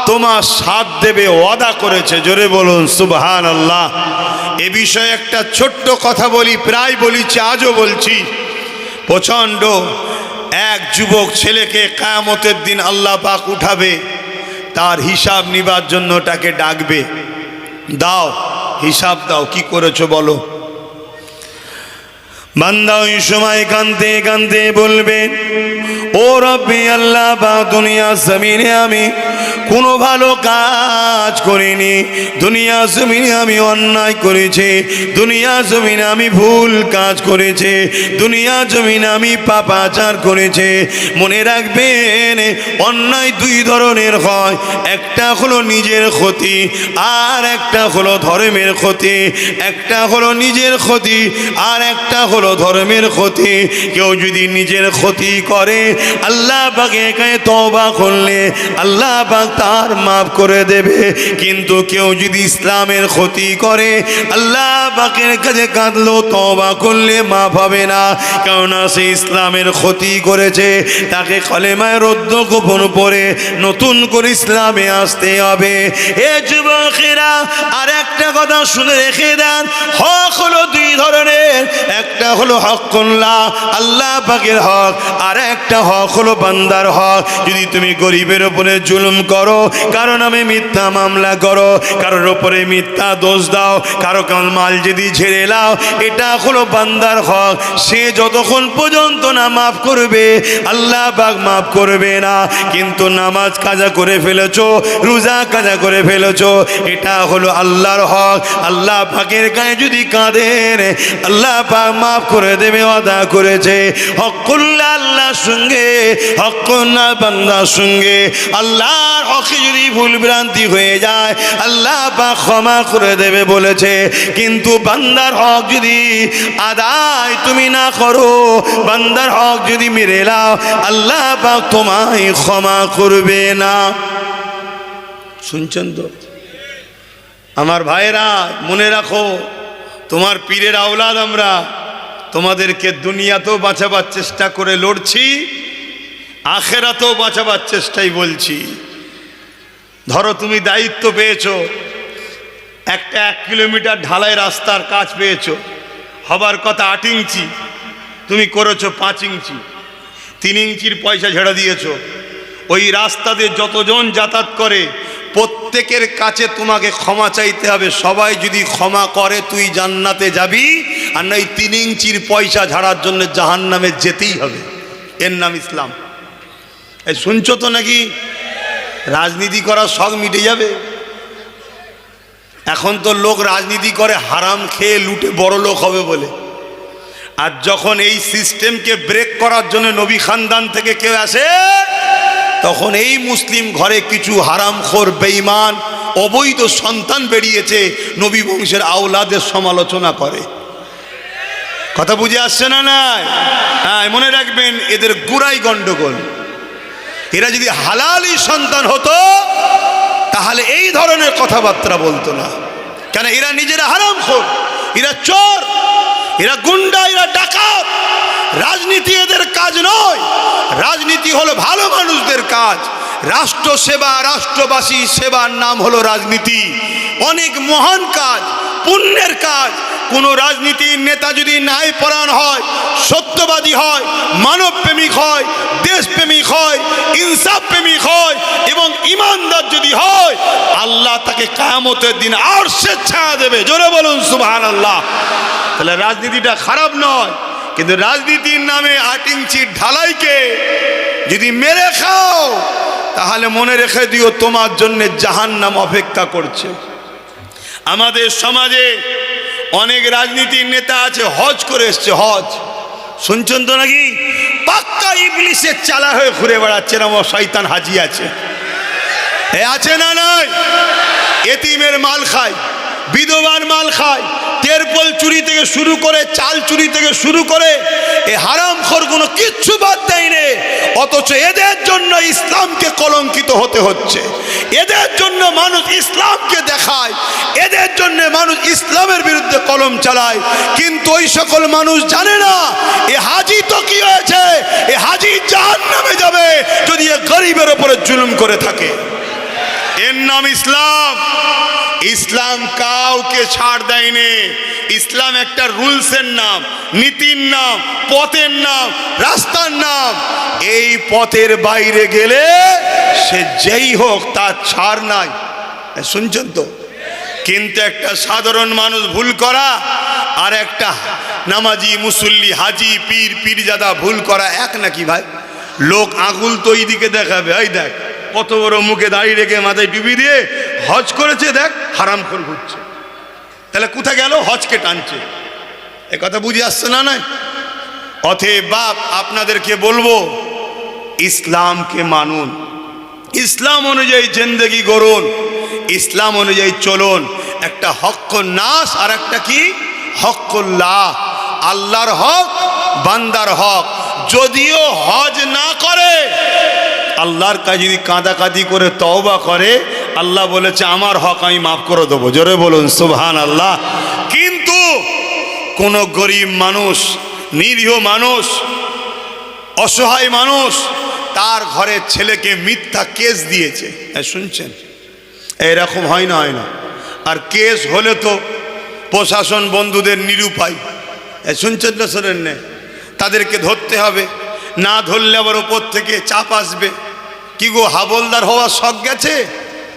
তোমার সাথ দেবে, ওয়াদা করেছে। জোরে বলুন সুবহানাল্লাহ। এ বিষয়ে একটা ছোট্ট কথা বলি, প্রায় বলেছি, আজও বলছি। প্রচণ্ড এক যুবক ছেলেকে কিয়ামতের দিন আল্লাহ পাক উঠাবে, তার হিসাব নিবার জন্য তাকে ডাকবে, দাও হিসাব দাও, কি করেছো বলো। বান্দা ওই সময় কাঁদতে কাঁদতে বলবে, ও রব্বি আল্লাহ পাক, দুনিয়া জমিনে আমি কোনো ভালো কাজ করিনি, দুনিয়া জমিনে আমি অন্যায় করেছি, দুনিয়া জমিনে আমি ভুল কাজ করেছি, দুনিয়া জমিনে আমি পাপাচার করেছি। মনে রাখবেন, অন্যায় দুই ধরনের হয়, একটা হলো নিজের ক্ষতি, আর একটা হলো ধর্মের ক্ষতি। একটা হলো নিজের ক্ষতি, আর একটা হলো ধর্মের ক্ষতি। কেউ যদি নিজের ক্ষতি করে, আল্লাহ পাকের কাছে তওবা করলে আল্লাহ পাক তার মাফ করে দেবে। কিন্তু কেউ যদি ইসলামের ক্ষতি করে আল্লাহ পাকের কাছে কাঁদলো, তওবা করলে মাফ হবে না, কেননা সে ইসলামের ক্ষতি করেছে। তাকে কলেমায় রদ্দ গোপন পড়ে নতুন করে ইসলামে আসতে হবে। এ যুবকেরা, আর একটা কথা শুনে রেখে দেন, হক হলো দুই ধরনের। একটা হলো হকুল্লাহ, আল্লাহ পাকের হক, আর একটা হক হলো বান্দার হক। যদি তুমি গরিবের উপরে জুলুম করো, কারো নামে মিথ্যা মামলা করো, কারোর উপরে মিথ্যা দোষ দাও, কারো মাল যদি ঝেড়ে লাও, এটা হলো বান্দার হক। সে যতক্ষণ পর্যন্ত না মাফ করবে আল্লাহ পাক মাফ করবে না। কিন্তু নামাজ কাজা করে ফেলেছো, রোজা কাজা করে ফেলেছো, এটা হলো আল্লাহর হক। আল্লাহ পাকের গায়ে যদি কাঁদেন আল্লাহ পাক মাফ করে দেবে, ওয়াদা করেছে। হকুল্লাহ আল্লাহর সঙ্গে, হকুল্লাহ বান্দার সঙ্গে। আল্লাহর হকে যদি ভুল ভ্রান্তি হয়ে যায় আল্লাহ পাক ক্ষমা করে দেবে বলেছে। কিন্তু বান্দার হক যদি আদায় তুমি না করো, বান্দার হক যদি মেরে নাও, আল্লাহ পাক তোমায় ক্ষমা করবে না। শুনছেন তো আমার ভাইরা? মনে রাখো, তোমার পীরের আওলাদ আমরা, তোমাদেরকে দুনিয়াতেও বাঁচাবার চেষ্টা করে লড়ছি, আখেরাতেও বাঁচাবার চেষ্টাই বলছি। ধরো তুমি দায়িত্ব পেয়েছো, একটা 1 কিলোমিটার ঢালাই রাস্তার কাজ পেয়েছো, হবার কথা 8 ইঞ্চি, তুমি করেছো 5 ইঞ্চি, 3 ইঞ্চির পয়সা ঝেড়ে দিয়েছো। ওই রাস্তাতে যতজন যাতায়াত করে প্রত্যেকের কাছে তোমাকে ক্ষমা চাইতে হবে। সবাই যদি ক্ষমা করে তুই জান্নাতে যাবি, আর না 3 ইঞ্চির পয়সা ঝাড়ার জন্য জাহান্নামে যেতেই হবে। এর নাম ইসলাম। এই শুনছো তো নাকি? রাজনীতি করার শখ মিটে যাবে। এখন তো লোক রাজনীতি করে হারাম খেয়ে লুটে বড় লোক হবে বলে। আর যখন এই সিস্টেমকে ব্রেক করার জন্য নবী খানদান থেকে কেউ আসে, তখন এই মুসলিম ঘরে কিছু হারামখোর বেঈমান অবৈধ সন্তান বেরিয়েছে, নবী বংশের আওলাদের সমালোচনা করে। কথা বুঝে আসছে না? নাই? হ্যাঁ, মনে রাখবেন, এদের গুড়াই গন্ডগোল। এরা যদি হালালি সন্তান হতো তাহলে এই ধরনের কথাবার্তা বলতো না। কেন? এরা নিজেরা হারামখোর, এরা চোর, এরা গুন্ডা, এরা ডাকাত। রাজনীতি এদের কাজ নয়। রাজনীতি হলো ভালো মানুষদের কাজ। রাষ্ট্র সেবা, রাষ্ট্রবাসী সেবার নাম হলো রাজনীতি। অনেক মহান কাজ, পুণ্যের কাজ। কোনো রাজনীতির নেতা যদি ন্যায় পরায়ণ হয়, সত্যবাদী হয়, মানবপ্রেমিক হয়, দেশপ্রেমিক হয়, ইনসাফ প্রেমিক হয় এবং ইমানদার যদি হয়, আল্লাহ তাকে কিয়ামতের দিন আরশের ছায়া দেবে। জোরে বলুন সুবহানাল্লাহ। তাহলে রাজনীতিটা খারাপ নয়, কিন্তু রাজনীতির নামে 8 ইঞ্চির ঢালাইকে যদি মেরে খাও তাহলে মনে রেখে দিও তোমার জন্য জাহান্নাম অপেক্ষা করছে। আমাদের সমাজে অনেক রাজনীতির নেতা আছে, হজ করে এসছে। হজ শুনছেন তো নাকি? পাক্কা ইবলিসের চালা হয়ে ঘুরে বেড়াচ্ছে। আমার শয়তান হাজি আছে, এ আছে না নাই? এতিমের মাল খায়, বিধবার মাল খায়, তেরপল চুরি থেকে শুরু করে, চাল চুরি থেকে শুরু করে, এ হারামখোর কোনো কিচ্ছু বাদ দেয় নে। অথচ এদের জন্য ইসলামকে কলঙ্কিত হতে হচ্ছে। এদের জন্য মানুষ ইসলামকে দেখায়, এদের জন্য মানুষ ইসলামের বিরুদ্ধে কলম চালায়। কিন্তু ওই সকল মানুষ জানে না এ হাজি তো কি হয়েছে, এ হাজি জাহান্নামে যাবে যদি এ গরিবের উপরে জুলুম করে থাকে। এর নাম ইসলাম। ইসলাম কাউকে ছাড় দেয়নি। ইসলাম একটা রুলসের নাম, নীতির নাম, পথের নাম, রাস্তার নাম। এই পথের বাইরে গেলে সে যেই হোক তার ছাড় নাই। শুনছেন তো? কিন্তু একটা সাধারণ মানুষ ভুল করা আর একটা নামাজি, মুসল্লি, হাজি, পীর, পীরজাদা ভুল করা এক নাকি ভাই? লোক আঙুল তো এই দিকে দেখাবে, এই দেখ কত বড় মুখে দাঁড়িয়ে রেখে মাথায় টুপি দিয়ে হজ করেছে, দেখ হারামখোর ঘুরছে। তাহলে কোথায় গেল? হজকে টানছে। এ কথা বুঝে আসছে না? নাই? অতএব বাপ আপনাদেরকে বলবো, ইসলামকে মানুন, ইসলাম অনুযায়ী জিন্দেগি গড়ুন, ইসলাম অনুযায়ী চলুন। একটা হক নাস আর একটা কি হকুল্লাহ, আল্লাহর হক, বান্দার হক। যদিও হজ না করে আল্লাহর কাছে যদি কাঁদাকাঁদি করে তওবা করে, আল্লাহ বলেছে আমার হক আমি মাফ করে দেবো। জোরে বলুন সুবহানাল্লাহ। কিন্তু কোন গরিব মানুষ, নিরীহ মানুষ, অসহায় মানুষ তার ঘরের ছেলেকে মিথ্যা কেস দিয়েছে, শুনছেন? এরকম হয় না, হয় না? আর কেস হলে তো প্রশাসন বন্ধুদের নিরুপায়, শুনছেন না শোনেন না? তাদেরকে ধরতে হবে, না ধরলে আবার ওপর থেকে চাপ আসবে। কি গো, হাবলদার হওয়ার শখ গেছে,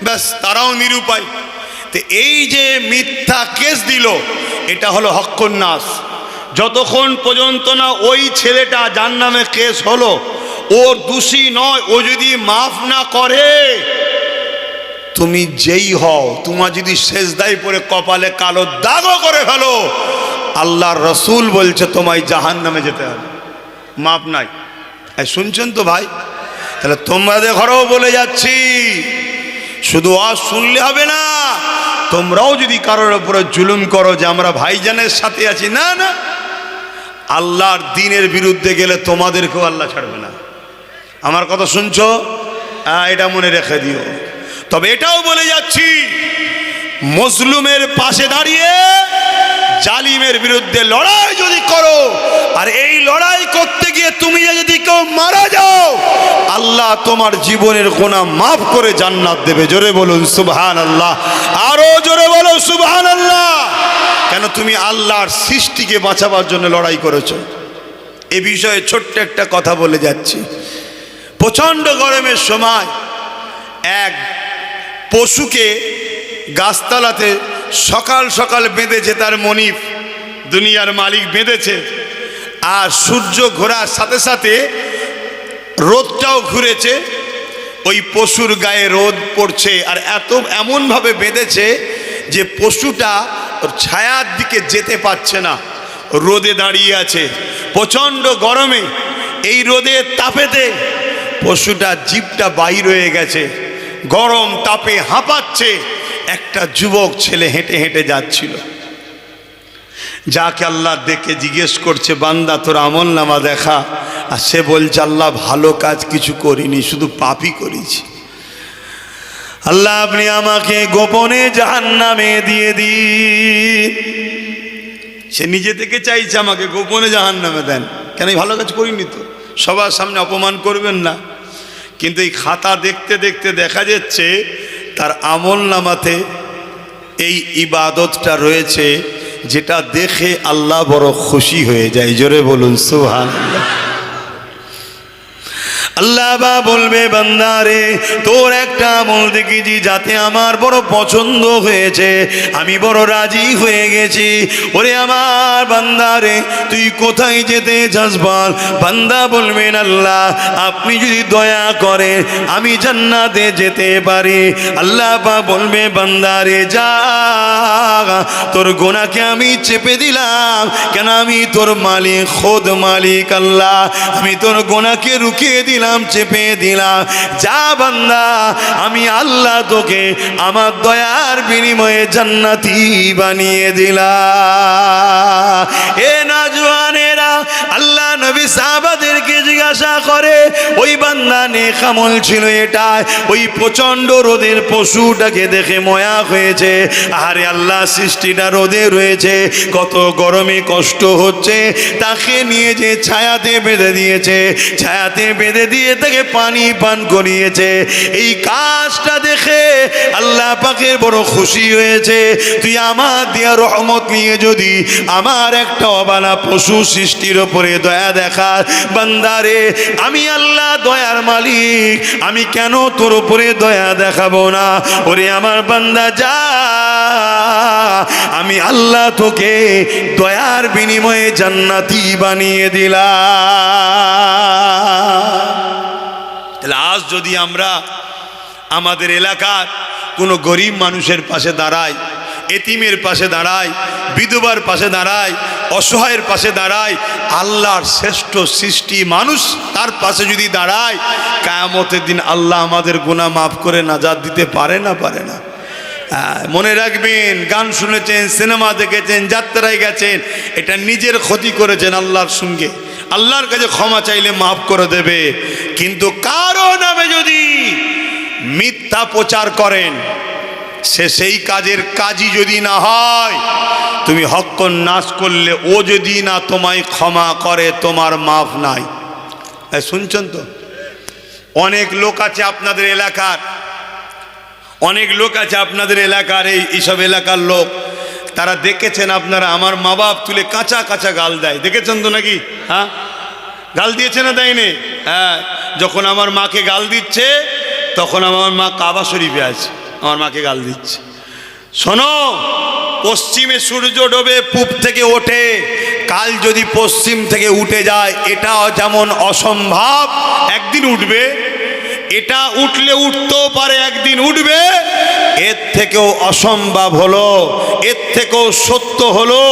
ব্যাস তারাও নিরুপায়। তো এই যে মিথ্যা কেস দিল, এটা হলো হক্কুন নাস। যতক্ষণ পর্যন্ত না ওই ছেলেটা যার নামে কেস হলো ওর দোষী নয়, ও যদি মাফ না করে, তুমি যেই হও, তোমার যদি সেজদায় পড়ে কপালে কালো দাগও করে ফেলো, আল্লাহর রসুল বলছে তোমায় জাহান্নামে যেতে হবে, মাপ নাই। শুনছেন তো ভাই? তাহলে তোমাদের ঘরেও বলে যাচ্ছি, শুধু আজ শুনলে হবে না, তোমরাও যদি কারোর উপরে জুলুম করো যে আমরা ভাইজানের সাথে আছি, না না, আল্লাহর দ্বীনের বিরুদ্ধে গেলে তোমাদেরকেও আল্লাহ ছাড়বে না। আমার কথা শুনছো? এটা মনে রেখে দিও। তবে এটাও বলে যাচ্ছি, মজলুমের পাশে দাঁড়িয়ে জালিমের বিরুদ্ধে লড়াই যদি করো, আর এই লড়াই করতে গিয়ে তুমি যদি কেউ মারা যাও, আল্লাহ তোমার জীবনের গুনাহ মাফ করে জান্নাত দেবে। জোরে বলুন সুবহানাল্লাহ, আরো জোরে বলো সুবহানাল্লাহ। কেন? তুমি আল্লাহর সৃষ্টিকে বাঁচাবার জন্য লড়াই করেছো। এ বিষয়ে ছোট্ট একটা কথা বলে যাচ্ছি। প্রচণ্ড গরমের সময় এক পশুকে গাছতলাতে সকাল সকাল বেঁধেছে তার মনিব, দুনিয়ার মালিক বেঁধেছে। আর সূর্য ঘোরার সাথে সাথে রোদটাও ঘুরেছে, ওই পশুর গায়ে রোদ পড়ছে। আর এমনভাবে বেঁধেছে যে পশুটা ওর ছায়ার দিকে যেতে পারছে না, রোদে দাঁড়িয়ে আছে প্রচণ্ড গরমে। এই রোদের তাপেতে পশুটা জিভটা বাহির হয়ে গেছে, গরম তাপে হাঁপাচ্ছে। একটা যুবক ছেলে হেঁটে হেঁটে যাচ্ছিল, যাকে আল্লাহ দেখে জিজ্ঞেস করছে, বান্দা তোর আমল নামা দেখা। আর সে বলছে, আল্লাহ ভালো কাজ কিছু করিনি, শুধু পাপই করেছি। আল্লাহ আপনি আমাকে গোপনে জাহান্নামে দিয়ে দিন। সে নিজে থেকে চাইছে আমাকে গোপনে জাহান্নামে দেন। কেন? ভালো কাজ করিনি তো, সবার সামনে অপমান করবেন না। কিন্তু এই খাতা দেখতে দেখতে দেখা যাচ্ছে তার আমল নামাতে এই ইবাদতটা রয়েছে, যেটা দেখে আল্লাহ বড় খুশি হয়ে যায়। জোরে বলুন সুবহানাল্লাহ। আল্লাহ বা বলবে, বান্দারে তোর একটা আমল দেখেছি যাতে আমার বড় পছন্দ হয়েছে, আমি বড় রাজি হয়ে গেছি। ওরে আমার বান্দারে, তুই কোথায় যেতে চাস বল? বান্দা বলবেন, আল্লাহ আপনি যদি দয়া করেন আমি জান্নাতে যেতে পারি। আল্লাহ বা বলবে, বান্দারে যা, তোর গুনাহকে আমি চেপে দিলাম। কেন? আমি তোর মালিক, খোদ মালিক আল্লাহ, আমি তোর গুনাহকে রুখিয়ে দিলাম, চেপে দিলাম। যা বান্দা, আমি আল্লাহ তোকে আমার দয়ার বিনিময়ে জান্নাতি বানিয়ে দিলাম। এ নওজওয়ানেরা, আল্লাহ নবী সাহাবাদেরকে জিজ্ঞাসা করে, ওই বান্দা নেক আমল ছিল এটা, ওই প্রচন্ড রোদের পশুটাকে দেখে ময়া হয়েছে। আরে আল্লাহ সৃষ্টিটা রোদে রয়েছে, কত গরমে কষ্ট হচ্ছে, তাকে নিয়ে যে ছায়াতে বেঁধে দিয়েছে, ছায়াতে বেঁধে দিয়ে তাকে পানি পান করিয়েছে। এই কাজটা দেখে আল্লাহ পাকের বড় খুশি হয়েছে। তুই আমার দিয়া রহমত নিয়ে যদি আমার একটা অবালা পশু সৃষ্টির উপরে দয়া দেখা, বান্দারে আমি আল্লাহ দয়ার মালিক, আমি কেন তোর উপরে দয়া দেখাবো না? ওরে আমার বান্দা যা, আমি আল্লাহ তোকে দয়ার বিনিময়ে জান্নাতি বানিয়ে দিলাম। তাহলে আজ যদি আমরা আমাদের এলাকার কোনো গরিব মানুষের পাশে দাঁড়াই, এতিমের পাশে দাঁড়াই, বিধবার পাশে দাঁড়াই, অসহায়ের পাশে দাঁড়াই, আল্লাহর শ্রেষ্ঠ সৃষ্টি মানুষ তার পাশে যদি দাঁড়াই, কিয়ামতের দিন আল্লাহ আমাদের গুনাহ মাফ করে নাজাত দিতে পারে না? পারে না? মনে রাখবেন, গান শুনেছেন, সিনেমা দেখেছেন, যাত্রায় গেছেন, এটা নিজের ক্ষতি করেছেন আল্লাহর সঙ্গে। আল্লাহর কাছে ক্ষমা চাইলে মাফ করে দেবে। কিন্তু কারো নামে যদি মিথ্যা প্রচার করেন, সে সেই কাজের কাজই যদি না হয়, তুমি হক নাশ করলে ও যদি না তোমায় ক্ষমা করে, তোমার মাফ নাই। শুনছেন তো? অনেক লোক আছে আপনাদের এলাকার, অনেক লোক আছে আপনাদের এলাকার, এইসব এলাকার লোক, তারা দেখেছেন আপনারা, আমার মা বাপ তুলে কাঁচা কাঁচা গাল দেয়, দেখেছেন তো নাকি? হ্যাঁ, গাল দিয়েছে না দেয়নি? হ্যাঁ, যখন আমার মাকে গাল দিচ্ছে, তখন আমার মা কাবা শরীফে আছে, আমার মাকে গাল দিচ্ছে। শোনো, পশ্চিমে সূর্য ডোবে, পূব থেকে ওঠে, কাল যদি পশ্চিম থেকে উঠে যায়, এটা যেমন অসম্ভব একদিন উঠবে, এটা উঠলে উঠতেও পারে একদিন উঠবে, এর থেকেও অসম্ভব হলো, এর থেকেও সত্য হলো,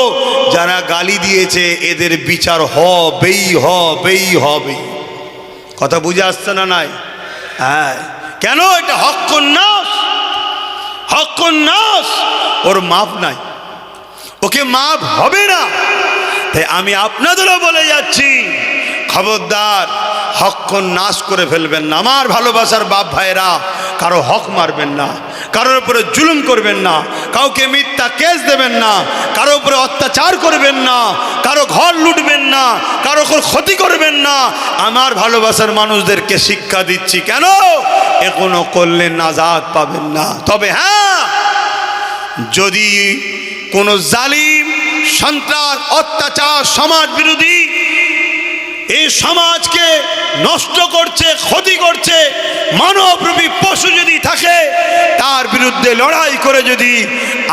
যারা গালি দিয়েছে এদের বিচার হবেই হবেই হবে। কথা বুঝে আসছে না? নাই? হ্যাঁ, কেন? এটা হক্কুন নাস, হক্কুন নাস, ওর মাপ নাই, ওকে মাপ হবে না। তাই আমি আপনাদেরও বলে যাচ্ছি, খবরদার, হক নাশ করে ফেলবেন না। আমার ভালোবাসার বাপ ভাইরা, কারো হক মারবেন না, কারোর উপরে জুলুম করবেন না, কাউকে মিথ্যা কেস দেবেন না, কারো উপরে অত্যাচার করবেন না, কারো ঘর লুটবেন না, কারো ক্ষতি করবেন না। আমার ভালোবাসার মানুষদেরকে শিক্ষা দিচ্ছি, কেন? এখনো করলে নাজাত পাবেন না। তবে হ্যাঁ, যদি কোনো জালিম, সন্ত্রাস, অত্যাচার, সমাজ বিরোধী, এই সমাজকে নষ্ট করছে, ক্ষতি করছে, মানবরূপী পশু যদি থাকে, তার বিরুদ্ধে লড়াই করে যদি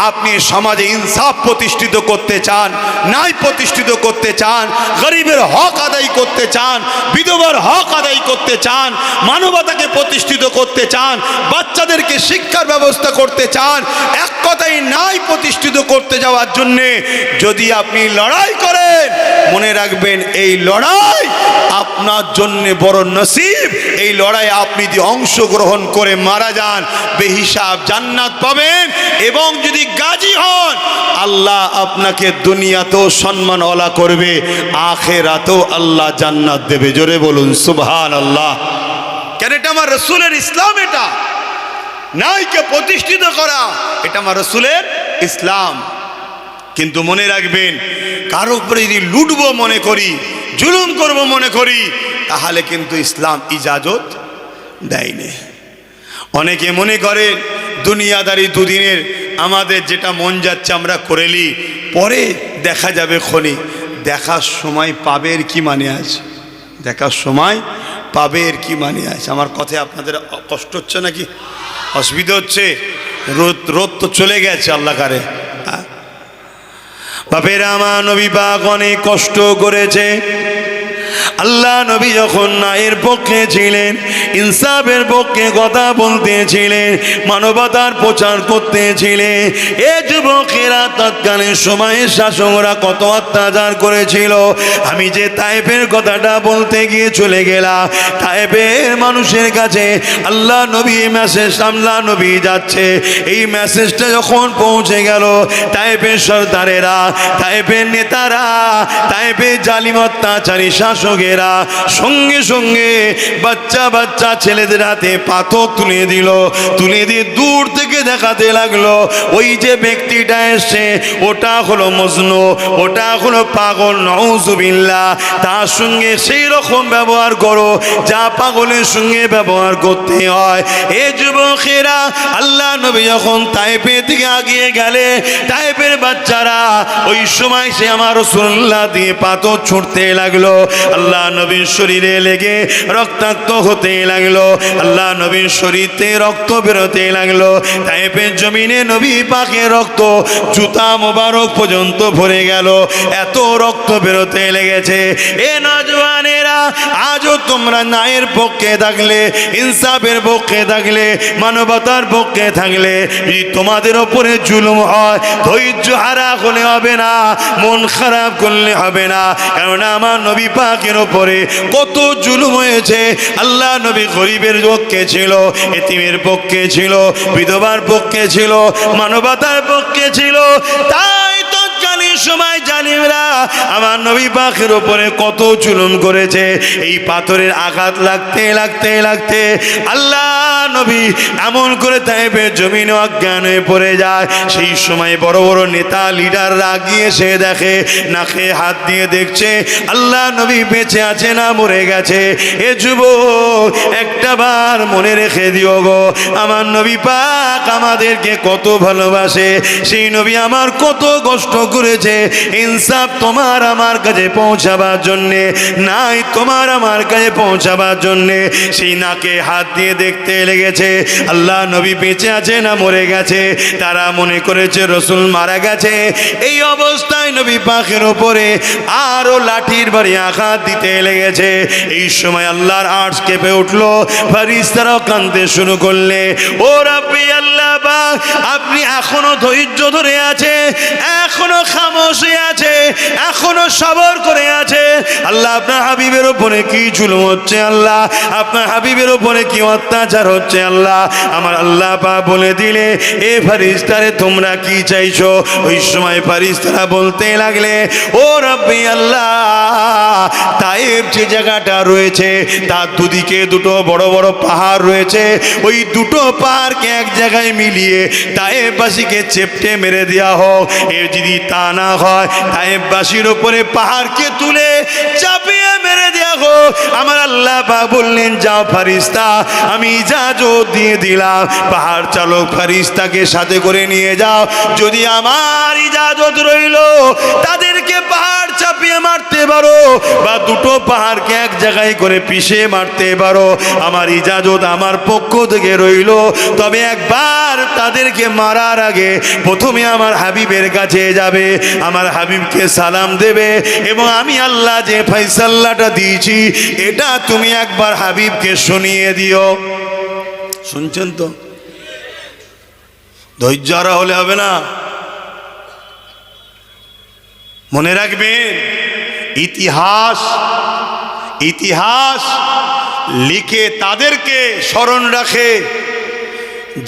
আপনি সমাজে ইনসাফ প্রতিষ্ঠিত করতে চান, ন্যায় প্রতিষ্ঠিত করতে চান, গরিবের হক আদায় করতে চান, বিধবার হক আদায় করতে চান, মানবতাকে প্রতিষ্ঠিত করতে চান, বাচ্চাদেরকে শিক্ষার ব্যবস্থা করতে চান, এক কথায় ন্যায় প্রতিষ্ঠিত করতে যাওয়ার জন্যে যদি আপনি লড়াই করেন, মনে রাখবেন এই লড়াই আপনার জন্য বড় নসিব। এই লড়াই আপনি যদি অংশগ্রহণ করে মারা যান, বেহিসাব জান্নাত পাবেন, এবং যদি গাজী হন, আল্লাহ আপনাকে দুনিয়াতেও সম্মানওয়ালা করবে, আখিরাতেও আল্লাহ জান্নাত দেবে। জোরে বলুন সুবহানাল্লাহ। কেন? এটা আমার রাসূলের ইসলাম, এটা ন্যায়কে প্রতিষ্ঠিত করা, এটা আমার রাসূলের ইসলাম। কিন্তু মনে রাখবেন, কারো উপরে যদি লুটবো মনে করি, জুলুম করব মনে করি, তাহলে কিন্তু ইসলাম ইজাজত দেয়নি। অনেকে মনে করে দুনিয়াদারি দুদিনের, আমাদের যেটা মন যাচ্ছে আমরা করেলি, পরে দেখা যাবে ক্ষণে। দেখার সময় পাবের কি মানে আছে? দেখার সময় পাবের কি মানে আছে? আমার কথায় আপনাদের কষ্ট হচ্ছে নাকি? অসুবিধা হচ্ছে? রোদ তো চলে গেছে আল্লাহ কারে। বাপেরা, আমার নবী পাক অনেক কষ্ট করেছে। আল্লাহ নবী যখন ন্যায়ের পক্ষে ছিলেন, ইনসাফের পক্ষে কথা বলতেছিলেন, মানবতার প্রচার করতেছিলেন, এ যুবকেরা তৎকালীন সময়ে শাসকরা কত অত্যাচার করেছিল। আমি যে তায়েফের কথাটা বলতে গিয়ে চলে গেলাম, তায়েফের মানুষের কাছে আল্লাহ নবী মেসেজ, আল্লাহ নবী যাচ্ছে, এই মেসেজটা যখন পৌঁছে গেল, তায়েফের সর্দারেরা, তায়েফের নেতারা, তায়েফের জালিম অত্যাচারী শাসকেরা সঙ্গে সঙ্গে বাচ্চা বাচ্চা ছেলেদের হাতে পাথর তুলে দিল। তুলে দিয়ে দূর থেকে দেখাতে লাগলো, ওই যে ব্যক্তিটা এসছে, ওটা হলো মজনু, ওটা হলো পাগল, নাউজুবিল্লাহ। তার সঙ্গে সেই রকম ব্যবহার করো যা পাগলের সঙ্গে ব্যবহার করতে হয়। এ যুবকেরা, আল্লাহ নবী যখন তায়েফের দিকে এগিয়ে গেলে, তায়েফের বাচ্চারা ওই সময় সে আমার রাসূলুল্লাহ দিয়ে পাথর ছুঁড়তে লাগলো। আল্লাহ নবীর শরীরে লেগে রক্তাক্ত হতে লাগলো, আল্লাহ নবীর শরীরে রক্ত বেরোতে লাগলো। তায়েফের জমিনে নবী পাকের রক্ত জুতা মোবারক পর্যন্ত ভরে গেল, এত রক্ত বেরোতে লেগেছে। এ নওজওয়ানেরা, আজও তোমরা ন্যায়ের পক্ষে থাকলে, ইনসাফের পক্ষে থাকলে, মানবতার পক্ষে থাকলে, যদি তোমাদের ওপরে জুলুম হয়, ধৈর্য হারা হলে হবে না, মন খারাপ করলে হবে না। কারণ আমার নবী পাকের ওপরে কত জুলুম হয়েছে, আল্লাহ নবী গরিবের পক্ষে ছিল, এতিমের পক্ষে ছিল, বিধবার পক্ষে ছিল, মানবতার পক্ষে ছিল। তাই তৎকালীন সময় জালিমরা আমার নবী পাকের উপরে কত জুলুম করেছে। এই পাথরের আঘাত লাগতে লাগতে লাগতে আল্লাহ নবী এমন করে তাইফের জমিনে অজ্ঞান হয়ে পড়ে যায়। সেই সময় বড় বড় নেতা লিডাররা গিয়ে সে দেখে, নাকে হাত দিয়ে দেখছে আল্লাহ নবী বেঁচে আছে না মরে গেছে। এ যুবক একটা বার মনে রেখে দিও গো, আমার নবী পাক আমাদেরকে কত ভালোবাসে, সেই নবী আমার কত কষ্ট করেছে। ইনসাফ তোমার আমার কাছে পৌঁছাবার জন্যে নাই, তোমার আমার কাছে পৌঁছাবার জন্যে সেই নাকে হাত দিয়ে দেখতে লেগেছে আল্লাহ নবী বেঁচে আছে না মরে গেছে। তারা মনে করেছে রসুল মারা গেছে। এই অবস্থায় নবী পাকের ওপরে আরো লাঠির বাড়ি আঘাত দিতে লেগেছে। এই সময় আল্লাহর আরশ কেঁপে উঠলো, ফেরেশতারাও কাঁদতে শুরু করলে, ও রাব্বি আল্লাহ পাক, আপনি এখনো ধৈর্য ধরে আছে, এখনো খামোশ হয়ে আছে, এখনো সবর করে আছে। আল্লাহ আপনার হাবিবের উপরে কি জুলুম হচ্ছে, আল্লাহ আপনার হাবিবের উপরে কি অত্যাচার হচ্ছে। আল্লাহ আমার আল্লাহ পাক বলে দিলে, এ ফেরেশতারে তোমরা কি চাইছো? ওই সময় ফেরেশতারা বলতে লাগলে, ও রাব্বি আল্লাহ, তায়েফ যে জায়গাটা রয়েছে তার দুদিকে দুটো বড় বড় পাহাড় রয়েছে, ওই দুটো পাহাড়কে এক জায়গায় মিলিয়ে তায়েফবাসীকে চেপটে মেরে দেওয়া হোক। এ যদি তা না হয় তায়েফবাসীর উপরে পাহাড়কে তুলে চাপিয়ে মেরে দেওয়া হোক। আমার আল্লাহ পাক বললেন, যাও ফেরেশতা, আমি ইজাজত দিয়ে দিলাম, পাহাড় চালক ফেরেশতাকে সাথে করে নিয়ে যাও। যদি আমার ইজাজত রইল তাদেরকে পাহাড় চাপিয়ে মারতে পারো, বা দুটো পাহাড়কে এক জায়গায় করে পিষে মারতে পারো, আমার ইজাজত আমার পক্ষ থেকে রইল। তবে একবার তাদেরকে মারার আগে প্রথমে আমার হাবিবের কাছে যাবে, আমার হাবিবকে সালাম দেবে, এবং আমি আল্লাহ যে ফয়সালাটা দিয়েছি এটা তুমি একবার হাবিবকে শুনিয়ে দিও। শুনছেন তো? ধৈর্য হারা হলে হবে না। মনে রাখবেন, ইতিহাস ইতিহাস লিখে তাদেরকে স্মরণ রাখে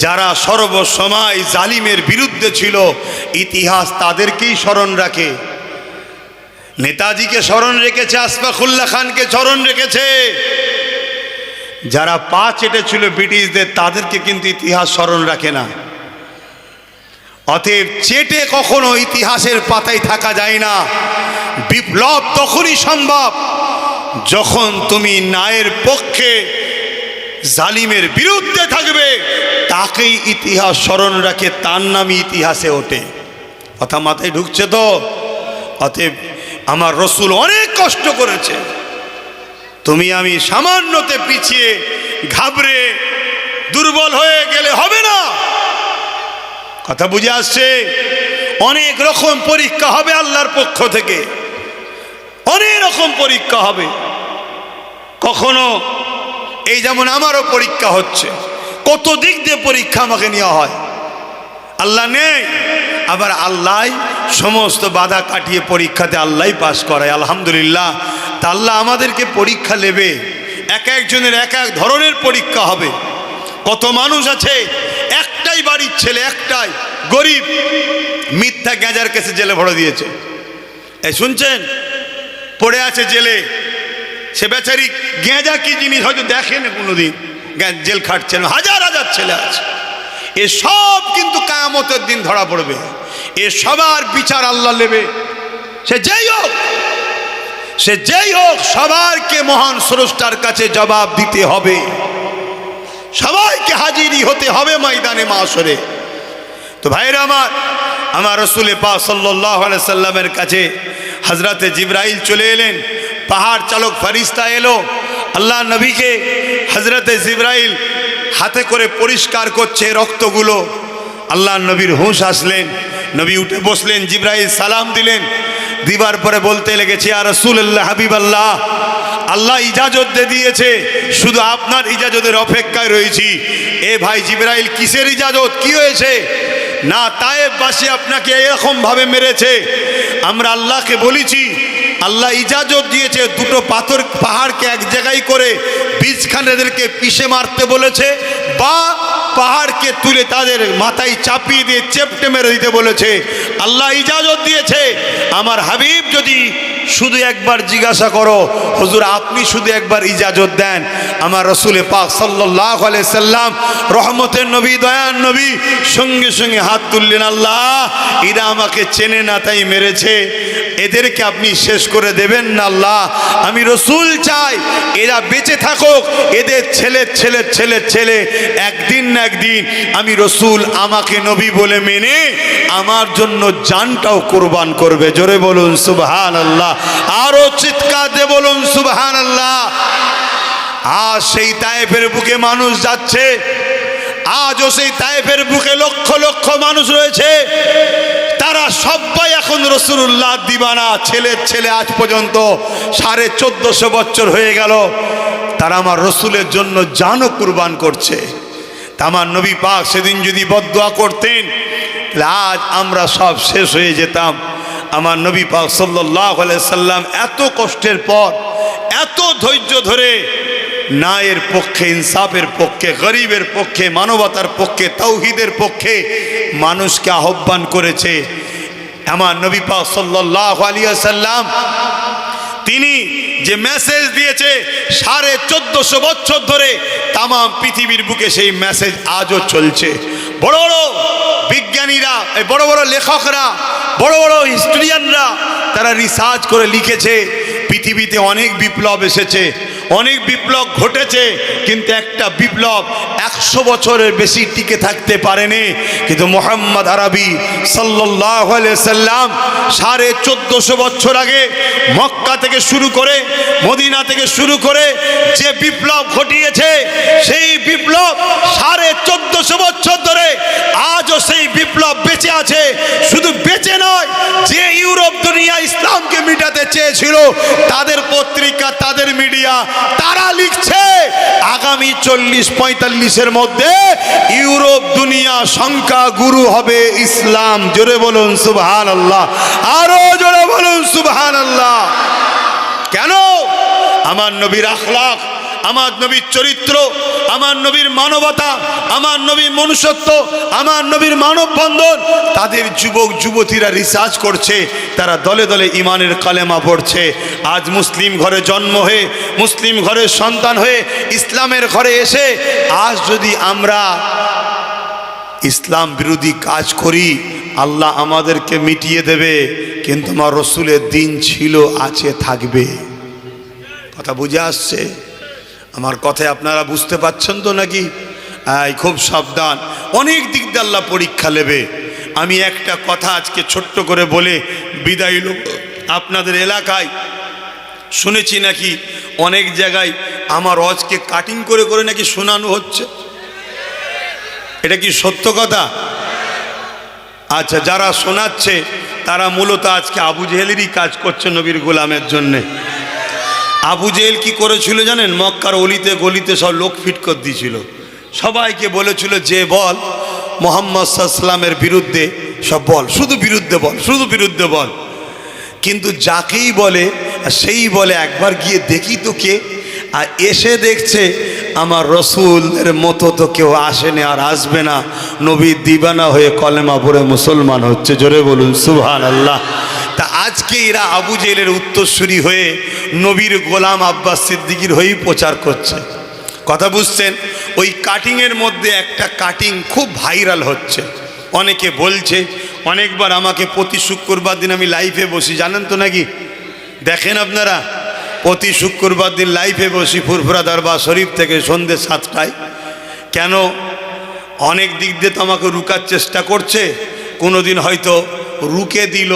যারা সর্বসময় জালিমের বিরুদ্ধে ছিল। ইতিহাস তাদেরকেই স্মরণ রাখে। নেতাজিকে স্মরণ রেখেছে, আশফাকুল্লাহ খানকে স্মরণ রেখেছে। যারা পা চেটেছিল ব্রিটিশদের, তাদেরকে কিন্তু ইতিহাস স্মরণ রাখে না। অতএব চেটে কখনো ইতিহাসের পাতায় থাকা যায় না। বিপ্লব তখনই সম্ভব যখন তুমি ন্যায়ের পক্ষে, জালিমের বিরুদ্ধে থাকবে। তাকেই ইতিহাস স্মরণ রাখে, তার নামই ইতিহাসে ওঠে। কথা মাথায় ঢুকছে তো? অতএব আমার রসুল অনেক কষ্ট করেছে। তুমি আমি সামান্যতে পিছিয়ে ঘাবড়ে দুর্বল হয়ে গেলে হবে না। কথা বুঝে আসছে? অনেক রকম পরীক্ষা হবে আল্লাহর পক্ষ থেকে, অনেক রকম পরীক্ষা হবে। কখনো এই যেমন আমারও পরীক্ষা হচ্ছে, কত দিক দিয়ে পরীক্ষা আমাকে নেওয়া হয়। আল্লাহ নেই, আবার আল্লাহ সমস্ত বাধা কাটিয়ে পরীক্ষাতে আল্লাহ পাস করায়। আলহামদুলিল্লাহ। তা আল্লাহ আমাদেরকে পরীক্ষা নেবে। এক একজনের এক এক ধরনের পরীক্ষা হবে। কত মানুষ আছে একটাই বাড়ির ছেলে, একটাই গরিব, মিথ্যা গাঁজার কেসে জেলে ভরে দিয়েছে। এই শুনছেন? পড়ে আছে জেলে। সে বেচারি গাঁজা কি জিনিস হয়তো দেখেন কোনোদিন, জেল খাটছেন। হাজার হাজার ছেলে আছে। এ সব কিন্তু কিয়ামতের দিন ধরা পড়বে। এ সবার বিচার আল্লাহ নেবে। সে যেই হোক, সে যেই হোক, সবাইকে মহান স্রষ্টার কাছে জবাব দিতে হবে। সবাইকে হাজিরি হতে হবে ময়দানে মাশরে। তো ভাইরা আমার রাসূল পাক সাল্লাল্লাহু আলাইহি সাল্লামের কাছে হযরতে জিবরাইল চলে এলেন। পাহাড় চালক ফেরেশতা এলো, আল্লাহ নবীকে হযরতে জিবরাইল হাতে করে পরিষ্কার করছে রক্তগুলো। আল্লাহ নবীর হুঁশ আসলেন, নবী উঠে বসলেন। জিবরাইল সালাম দিলেন, দিবার পরে বলতে লেগেছে, ইয়া রাসূলুল্লাহ, হাবিবাল্লাহ, আল্লাহ ইজাজত দিয়েছে, শুধু আপনার ইজাজতের অপেক্ষায় রয়েছি। এ ভাই জিবরাইল, কিসের ইজাজত? কি হয়েছে? না, তায়েফবাসী আপনাকে এরকম ভাবে মেরেছে। আমরা আল্লাহকে বলেছি আল্লাহ ইজাজত দিয়েছে দুটো পাহাড়কে এক জায়গায় করে বীজখানে এদেরকে পিষে মারতে বলেছে, বা পাহাড়কে তুলে তাদের মাথায় চাপিয়ে দিয়ে চেপটে মেরে দিতে বলেছে। আল্লাহ ইজাজত দিয়েছে। আমার হাবিব যদি শুধু একবার জিজ্ঞাসা করো, হুজুর আপনি শুধু একবার ইজাজত দেন, আমার রসুল পাক সাল্লাল্লাহু আলাইহি সাল্লাম রহমতের নবী, দয়ার নবী সঙ্গে সঙ্গে হাত তুললেন, আল্লাহ এরা আমাকে চেনে না তাই মেরেছে, এদেরকে আপনি শেষ করে দেবেন না আল্লাহ। আমি রসুল চাই এরা বেঁচে থাকুক, এদের ছেলে ছেলে ছেলে ছেলে একদিন না একদিন আমি রসুল আমাকে নবী বলে মেনে আমার জন্য জানটাও কুরবান করবে। জোরে বলুন সুবহানাল্লাহ, আরো চিৎকার দিয়ে বলুন সুবহানাল্লাহ। আজ সেই তায়েফের বুকে মানুষ যাচ্ছে, আজও সেই তায়েফের বুকে লক্ষ লক্ষ মানুষ রয়েছে, তারা সবাই এখন রাসূলুল্লাহ দিবানা, ছেলের ছেলে আজ পর্যন্ত 1450 বছর হয়ে গেল, তারা আমার রসুলের জন্য জানও কুরবান করছে। আমার নবী পাক সেদিন যদি বদদুয়া করতেন তাহলে আজ আমরা সব শেষ হয়ে যেতাম। আমার নবী পাক সাল্লাল্লাহু আলাইহি সাল্লাম এত কষ্টের পর, এত ধৈর্য ধরে ন্যায়ের পক্ষে, ইনসাফের পক্ষে, গরিবের পক্ষে, মানবতার পক্ষে, তাওহীদের পক্ষে মানুষকে আহ্বান করেছে। আমার নবী পাক সাল্লাল্লাহু আলাইহি সাল্লাম তিনি যে মেসেজ দিয়েছে 1450 বছর ধরে তাম পৃথিবীর বুকে সেই মেসেজ আজও চলছে। বড় বড় বিজ্ঞানীরা, বড় বড় লেখকরা, বড় বড় হিস্টোরিয়ানরা তারা রিসার্চ করে লিখেছে পৃথিবীতে অনেক বিপ্লব এসেছে, অনেক বিপ্লব ঘটেছে, কিন্তু একটা বিপ্লব 100 বছরের বেশি টিকে থাকতে পারেনি। কিন্তু মুহাম্মদ আরবি সাল্লাল্লাহু আলাইহি সাল্লাম 1450 বছর আগে মক্কা থেকে শুরু করে, মদিনা থেকে শুরু করে যে বিপ্লব ঘটিয়েছে, সেই বিপ্লব 1450 বছর ধরে আজও সেই বিপ্লব বেঁচে আছে। শুধু বেঁচে নয়, যে ইউরোপ দুনিয়া ইসলামকে মিটাতে চেয়েছিল তাদের পত্রিকা, তাদের মিডিয়া, তারা লিখছে আগামী 40-45-এর মধ্যে ইউরোপ দুনিয়া সংখ্যা গুরু হবে ইসলাম। জোরে বলুন সুবহানাল্লাহ, আরো জোরে বলুন সুবহানাল্লাহ। কেন? আমার নবীর আখলাক, আমার নবীর চরিত্র, আমার নবীর মানবতা, আমার নবীর মনুষ্যত্ব, আমার নবীর মানববন্ধন, তাদের যুবক যুবতীরা রিসার্চ করছে, তারা দলে দলে ইমানের কালেমা পড়ছে। আজ মুসলিম ঘরে জন্ম হয়ে, মুসলিম ঘরের সন্তান হয়ে, ইসলামের ঘরে এসে আজ যদি আমরা ইসলাম বিরোধী কাজ করি, আল্লাহ আমাদেরকে মিটিয়ে দেবে, কিন্তু আমার রসুলের দিন ছিল, আছে, থাকবে। কথা বুঝে আসছে? আমার কথায় আপনারা বুঝতে পাচ্ছেন তো নাকি? খুব সাবধান, অনেক দিক দিয়ে আল্লাহ পরীক্ষা নেবে। আমি একটা কথা আজকে ছোট্ট করে বলে বিদায় নেব। আপনাদের এলাকায় শুনেছি নাকি অনেক জায়গায় আমার ওয়াজকে কাটিং করে করে নাকি শোনানো হচ্ছে, এটা কি সত্য কথা? আচ্ছা, যারা শোনাচ্ছে তারা মূলত আজকে আবু জেহেলেরই কাজ করছে নবীর গোলামের জন্যে। আবু জেহেল কি করেছিল জানেন? মক্কার অলিতে গলিতে সব লোক ফিট করে দিয়েছিল, সবাইকে বলেছিল যে বল মুহাম্মদ সাল্লাল্লাহু আলাইহি ওয়াসাল্লামের বিরুদ্ধে সব বল, শুধু বিরুদ্ধে বল, শুধু বিরুদ্ধে বল। কিন্তু যাকেই বলে সেই বলে একবার গিয়ে দেখি তো কে, আর এসে দেখছে আমার রসুলের মতো তো কেউ আসেনি আর আসবে না, নবীর দিবানা হয়ে কলেমা পড়ে মুসলমান হচ্ছে। জোরে বলুন সুবহানাল্লাহ। তা আজকে এরা আবু জেহেলের উত্তরসূরি হয়ে নবীর গোলাম আব্বাস সিদ্দিকীর হয়েই প্রচার করছে। কথা বুঝছেন? ওই কাটিংয়ের মধ্যে একটা কাটিং খুব ভাইরাল হচ্ছে, অনেকে বলছে, অনেকবার আমাকে প্রতি শুক্রবার দিন আমি লাইভে বসি, জানেন তো নাকি? দেখেন আপনারা, প্রতি শুক্রবার দিন লাইভে বসি ফুরফুরা দরবার শরীফ থেকে সন্ধ্যে 7টায়। কেন? অনেক দিক দিয়ে তো আমাকে রুকার চেষ্টা করছে, কোনো দিন হয়তো রুকে দিল,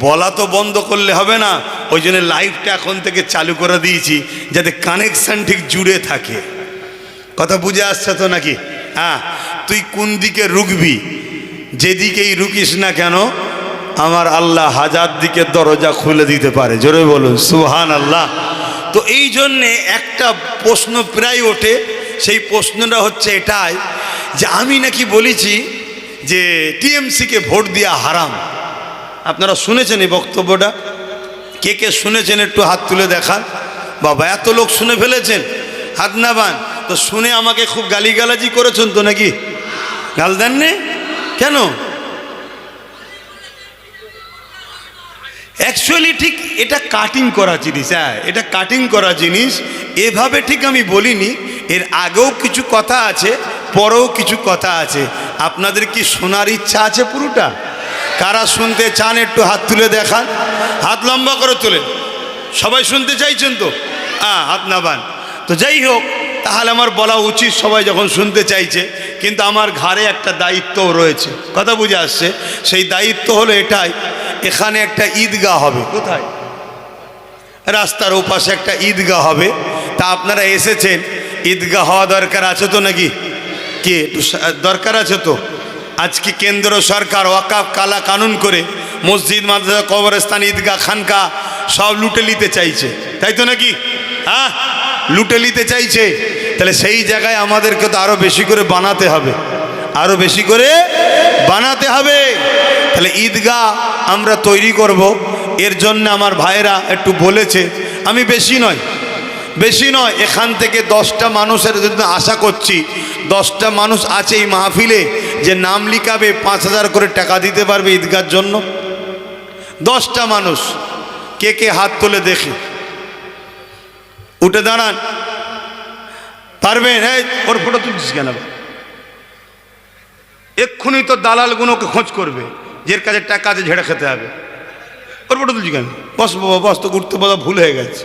বলা তো বন্ধ করলে হবে না, ওই জন্য লাইভটা এখন থেকে চালু করে দিয়েছি যাতে কানেকশান ঠিক জুড়ে থাকে। কথা বুঝে আসছে তো নাকি? হ্যাঁ, তুই কোন দিকে রুকবি, যেদিকেই রুকিস না কেন আমার আল্লাহ 1000 দিকের দরজা খুলে দিতে পারে। জোরে বলুন সুবহানাল্লাহ। তো এই জন্যে একটা প্রশ্ন প্রায় ওঠে, সেই প্রশ্নটা হচ্ছে এটাই যে আমি নাকি বলেছি যে টিএমসিকে ভোট দেওয়া হারাম। আপনারা শুনেছেন এই বক্তব্যটা? কে কে শুনেছেন একটু হাত তুলে দেখান। বাবা এত লোক শুনে ফেলেছেন, হাত না বান। তো শুনে আমাকে খুব গালিগালাজি করেছেন তো নাকি? গাল দেননি কেন? অ্যাকচুয়ালি ঠিক এটা কাটিং করা জিনিস, হ্যাঁ এটা কাটিং করা জিনিস। এভাবে ঠিক আমি বলিনি, এর আগেও কিছু কথা আছে, পরেও কিছু কথা আছে। আপনাদের কি শোনার ইচ্ছা আছে পুরোটা? কারা শুনতে চান একটু হাত তুলে দেখান, হাত লম্বা করে তোলেন। সবাই শুনতে চাইছেন তো? হাত না বান। তো যাই হোক, তাহলে আমার বলা উচিত সবাই যখন শুনতে চাইছে, কিন্তু আমার ঘাড়ে একটা দায়িত্বও রয়েছে, কথা বুঝে আসছে। সেই দায়িত্ব হলো এটাই, এখানে একটা ঈদগাহ হবে। কোথায়? রাস্তার ওপাশে একটা ঈদগাহ হবে। তা আপনারা এসেছেন, ঈদগাহ হওয়া দরকার আছে তো নাকি? কি দরকার আছে তো? আজকে কেন্দ্র সরকার ওয়াকাফ কালা কানুন করে মসজিদ, মাদ্রাসা, কবরস্থান, ঈদগাহ, খানকা সব লুটে নিতে চাইছে, তাই তো নাকি? হ্যাঁ, লুটে নিতে চাইছে। তাহলে সেই জায়গায় আমাদেরকে তো আরো বেশি করে বানাতে হবে, আরো বেশি করে বানাতে হবে। তাহলে ঈদগাহ আমরা তৈরি করব। এর জন্য আমার ভাইরা একটু বলেছে, আমি বেশি নয়, এখান থেকে 10টা মানুষের জন্য আশা করছি। 10টা মানুষ আছে এই মাহফিলে যে নাম লিখাবে, 5000 করে টাকা দিতে পারবে ঈদগাহর জন্য। 10টা মানুষ, কে কে হাত তোলে দেখি, উঠে দাঁড়ান। পারবেন? এই ওর ফটো তুলছিস কেন? এক্ষুনি তো দালালগুলোকে খোঁজ করবে, যের কাছে টাকা আছে ঝেড়ে খেতে হবে। ওর ফটো তুলছি কেন? বস বাবা বস, তো উঠতে বলা ভুল হয়ে গেছে,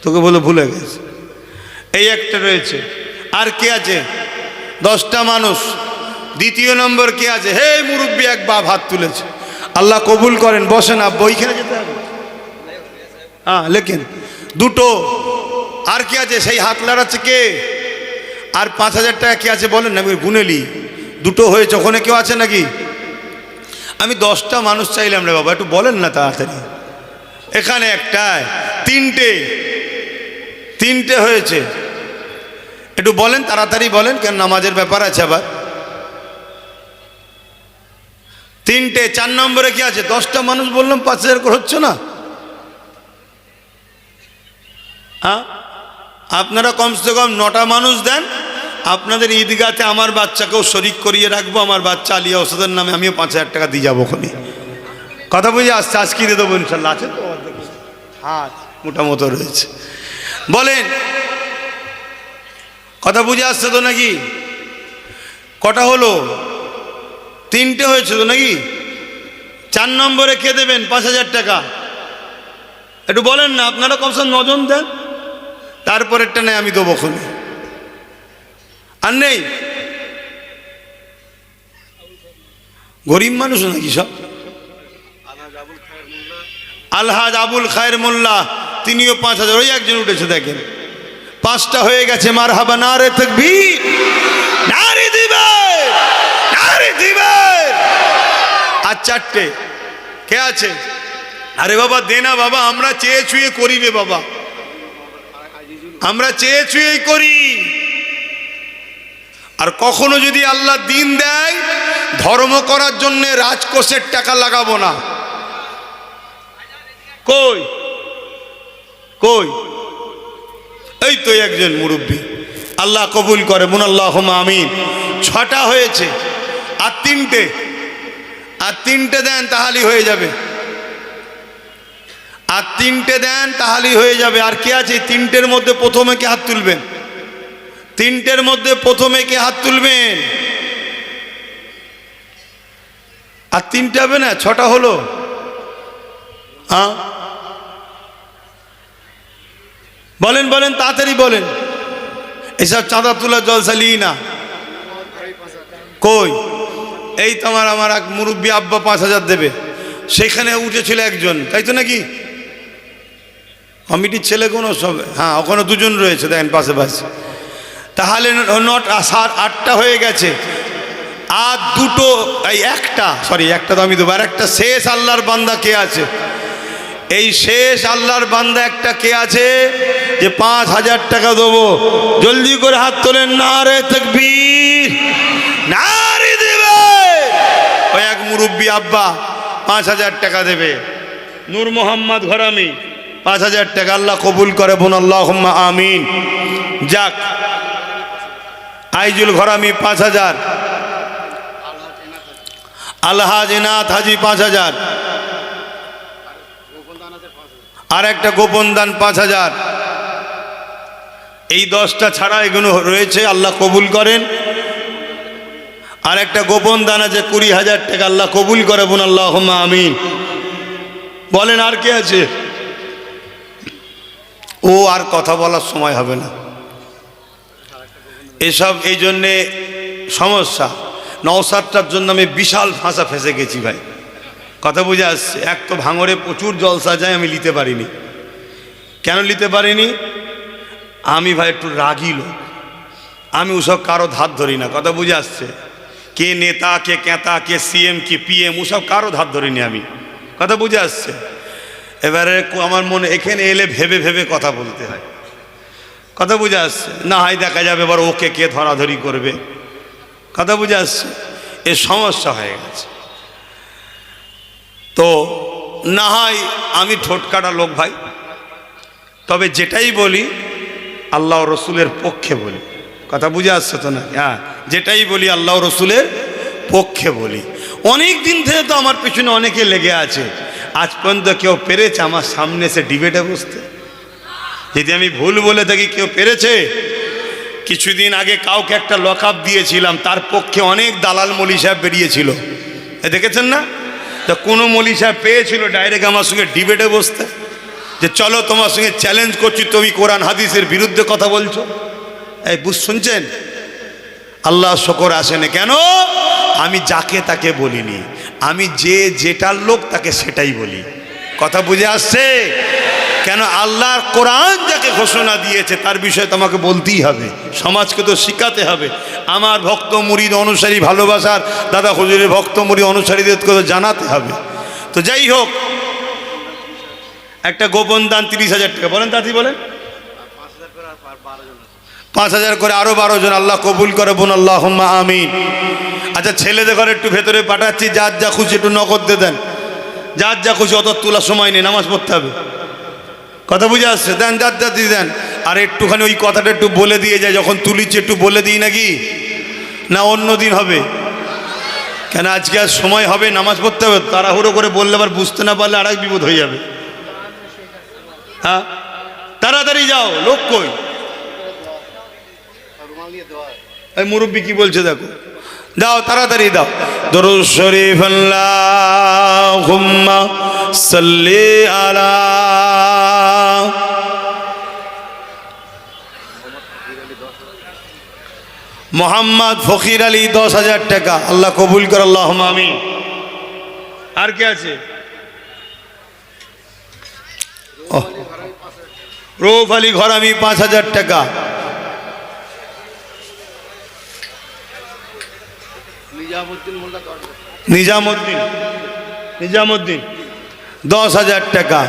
তোকে বলে ভুল হয়ে গেছে। এই একটা রয়েছে, আর কে আছে? 10টা মানুষ। দ্বিতীয় নম্বর কে আছে? হে মুরব্বী, এক বাপ হাত তুলেছে, আল্লাহ কবুল করেন। বসেন, আব্বা ওইখানে যেতে হবে। লেখেন দুটো। আর কে আছে? সেই হাত লাড়াচ্ছে কে? আর 5000 টাকা কে আছে বলেন না, আমি গুনেলি। দুটো হয়েছে, ওখানে কেউ আছে নাকি? আমি 10টা মানুষ চাইলাম রে বাবা, একটু বলেন না তাড়াতাড়ি। এখানে একটাই, তিনটে হয়েছে, একটু বলেন তাড়াতাড়ি বলেন, কেন নামাজের ব্যাপার আছে আবার। 3টে। 4 নম্বরে কি আছে? 10টা মানুষ বললাম, 5000 করে হচ্ছে না? আপনারা কমসে কম 9টা মানুষ দেন, আপনাদের ঈদগাতে আমার বাচ্চাকেও শরিক করিয়ে রাখবো। আমার বাচ্চা আলিয়া ওষুধের নামে আমিও 5000 টাকা দিয়ে যাবো ওখানে। কথা বুঝে আসছে? আজকে দিয়ে দেবো ইনশাল্লাহ। আছে তো হাত মোটামতো রয়েছে, বলেন কথা বুঝে আসছে তো নাকি? কটা হলো? 3টে হয়েছে তো নাকি? 4 নম্বরে কে দেবেন 5000 টাকা? একটু বলেন না, আপনারা কমসে কম 9 জন দেন, তারপরেরটা নেই আমি দেবো ওখানে। আর নেই? গরিব মানুষ নাকি সব? আলহাজ আবুল খায়ের মোল্লা, তিনিও 5000। ওই একজন উঠেছে দেখেন, 5টা হয়ে গেছে। মারহাবা, নারে তাকবীর, নারে দিবে, নারে দিবে। আর 4টে কে আছে? আরে বাবা দে না বাবা, আমরা চেয়ে ছুঁয়ে করিবে বাবা, আমরা চেয়ে ছুঁয়েই করি। আর কখনো যদি আল্লাহ দিন দেয়, ধর্ম করার জন্য রাজকোষের টাকা লাগাবো না। কই কই? এই তো একজন মুরব্বী, আল্লাহ কবুল করে, মুনাল্লাহুম্মা আমিন। 6টা হয়েছে, আর 3টে দেন তাহলেই হয়ে যাবে, আর 3টে দেন তাহলেই হয়ে যাবে। আর কে আছে 3টের মধ্যে? প্রথমে কে হাত তুলবেন? 3টের মধ্যে প্রথমে কে হাত তুলবেন? আর 3টে হবে না? 6টা হলো। বলেন বলেন তাড়াতাড়ি বলেন। এসব চাঁদা তোলা জলসালি না। কই? এই তোমার আমার এক মুরব্বী আব্বা 5000 দেবে, সেখানে উঠেছিল একজন, তাই তো নাকি? কমিটির ছেলে কোনো সব, হ্যাঁ ওখানে 2 জন রয়েছে দেখেন পাশে পাশে। তাহলে 8টা হয়ে গেছে। আর 2টো, এই একটা তো আমি দেবো। আর একটা শেষ আল্লাহর বান্দা কে আছে? এই শেষ আল্লাহর বান্দা একটা কে আছে যে 5000 টাকা দেবো? জলদি করে হাত তোলেন, নারে তাকবীর, নারে দিবে। ওই এক মুরব্বী আব্বা 5000 টাকা দেবে। নূর মোহাম্মদ ঘরামি 5,000 টাকা, আল্লাহ কবুল করে বোন, আল্লাহুম্মা আমিন। যাক, আইজুল ঘরামি 5,000, আলহাজ এনাথ হাজি 5,000, আর একটা গোপন দান 5,000। এই 10টা ছাড়া এগুলো রয়েছে, আল্লাহ কবুল করেন। আর একটা গোপন দান আছে 20,000 টাকা, আল্লাহ কবুল করে বোন, আল্লাহুম্মা আমিন। বলেন আর কে আছে? ও আর কথা বলার সময় হবে না এসব, এই জন্যে সমস্যা। নওসাদটার জন্য আমি বিশাল ফাঁসা ফেঁসে গেছি ভাই, কথা বুঝে আসছে। এক তো ভাঙরে প্রচুর জলসা যায়, আমি নিতে পারিনি। কেন নিতে পারিনি? আমি ভাই একটু রাগী লোক, আমি ওসব কারো ধার ধরি না, কথা বুঝে আসছে। কে নেতা, কে ক্যাতা, কে সিএম, কে পিএম, ওসব কারো ধার ধরিনি আমি, কথা বুঝে আসছে। এবারে আমার মনে এখানে এলে ভেবে ভেবে কথা বলতে হয়, কথা বুঝে আসছে। না হয় দেখা যাবে এবার ওকে কে ধরাধরি করবে, কথা বুঝে আসছে। এ সমস্যা হয়ে গেছে। তো না হয় আমি ঠোঁটকাটা লোক ভাই, তবে যেটাই বলি আল্লাহ রসুলের পক্ষে বলি, কথা বুঝে আসছে তো না? হ্যাঁ, যেটাই বলি আল্লাহ রসুলের পক্ষে বলি। অনেক দিন থেকে তো আমার পিছনে অনেকে লেগে আছে, আজ পর্যন্ত কেউ পেরেছে আমার সামনে এসে ডিবেটে বসতে? যদি আমি ভুল বলে থাকি, কেউ পেরেছে? কিছুদিন আগে কাউকে একটা লকআপ দিয়েছিলাম, তার পক্ষে অনেক দালাল মৌলী সাহেব বেরিয়েছিল, দেখেছেন না? তো কোনো মৌলী সাহেব পেয়েছিল ডাইরেক্ট আমার সঙ্গে ডিবেটে বসতে, যে চলো তোমার সঙ্গে চ্যালেঞ্জ করছি, তুমি কোরআন হাদিসের বিরুদ্ধে কথা বলছো। এই বুঝ শুনছেন? আল্লাহ শকর আসেনি। কেন? আমি যাকে তাকে বলিনি, আমি যে যেটার লোক তাকে সেটাই বলি, কথা বুঝে আসছে? কেন? আল্লাহর কোরআন যাকে ঘোষণা দিয়েছে তার বিষয়ে তোমাকে বলতেই হবে, সমাজকে তো শিখাতে হবে। আমার ভক্ত মুরিদ অনুসারী, ভালোবাসার দাদা হুজুরের ভক্ত মুরিদ অনুসারীদের তো জানাতে হবে। তো যাই হোক, একটা গোপন দান 30,000 টাকা। বলেন তাঁতি, বলেন। 5,000 করে আরো 12 জন, আল্লাহ কবুল করে বোন, আল্লাহুম্মা আমিন। আচ্ছা, ছেলেদের ঘরে একটু ভেতরে পাঠাচ্ছি, যার যা খুশি একটু নগদ দিয়ে দেন, যার যা খুশি। অত তোলার সময় নেই, নামাজ পড়তে হবে, কথা বুঝে আসছে? দেন, যার যা দিয়ে দেন। আর একটুখানি ওই কথাটা একটু বলে দিয়ে যায়, যখন তুলিচ্ছে একটু বলে দিই নাকি, না অন্য দিন হবে? কেন আজকে আর সময় হবে, নামাজ পড়তে হবে, তাড়াহুড়ো করে বললে আবার বুঝতে না পারলে আর এক বিপদ হয়ে যাবে। হ্যাঁ, তাড়াতাড়ি যাও, লোক কই? এই মুরব্বী কি বলছে দেখো, দাও তাড়াতাড়ি দাও। দরুদ শরীফ আল্লাহুম্মা সাল্লি আলা মোহাম্মদ ফকির আলী 10,000 টাকা, আল্লাহ কবুল কর, আল্লাহুম্মা আমিন। আর কে আছে? রৌফ আলী ঘরামি 5,000 টাকা। নিজামুদ্দিন 10,000 টাকা।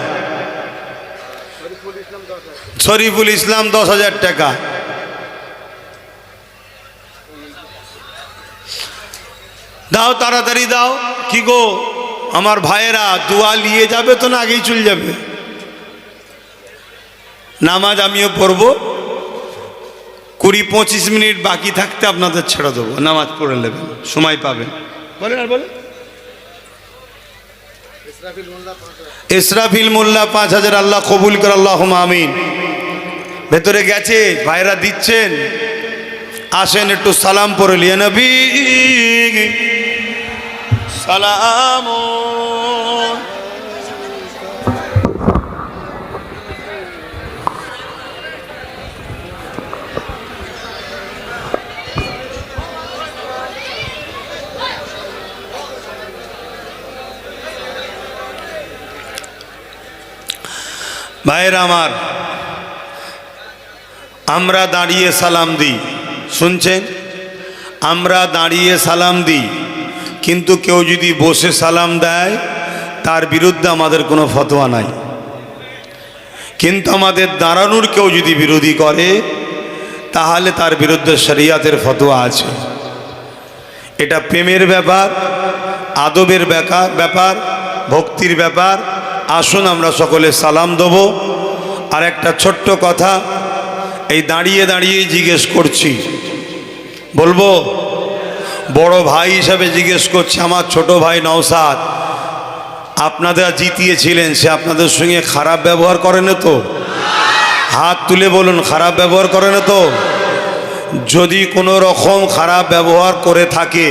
শরীফুল ইসলাম 10,000 টাকা। দাও তাড়াতাড়ি দাও। কি গো আমার ভাইয়েরা, দোয়া নিয়ে যাবে তো না আগেই চলে যাবে? নামাজ আমিও পড়ব, 20-25 মিনিট বাকি থাকতে আপনাদের ছেড়ে দেবো, নামাজ পড়ে নেবেন, সময় পাবেন। বলেন আর বলেন। ইসরাফিল মোল্লা 5,000, আল্লাহ কবুল করে, আল্লাহুম্মা আমিন। ভেতরে গেছে, ভাইরা দিচ্ছেন, আসেন একটু সালাম পড়ে লিয়ে নবী সালাম। ভাইরা আমার, আমরা দাঁড়িয়ে সালাম দিই, শুনছেন? আমরা দাঁড়িয়ে সালাম দিই, কিন্তু কেউ যদি বসে সালাম দেয় তার বিরুদ্ধে আমাদের কোনো ফতোয়া নাই। কিন্তু আমাদের দাঁড়ানোর কেউ যদি বিরোধী করে তাহলে তার বিরুদ্ধে শরিয়াতের ফতোয়া আছে। এটা প্রেমের ব্যাপার, আদবের ব্যাপার, ভক্তির ব্যাপার, আসুন আমরা সকলে সালাম দেব। আর একটা ছোট্ট কথা এই দাঁড়িয়ে দাঁড়িয়েই জিজ্ঞেস করছি, বলবো? বড় ভাই হিসাবে জিজ্ঞেস করছি, আমার ছোট ভাই নওশাদ আপনাদের জিতিয়েছিলেন, সে আপনাদের সঙ্গে খারাপ ব্যবহার করে না তো? হাত তুলে বলুন, খারাপ ব্যবহার করে না তো? যদি কোনো রকম খারাপ ব্যবহার করে থাকে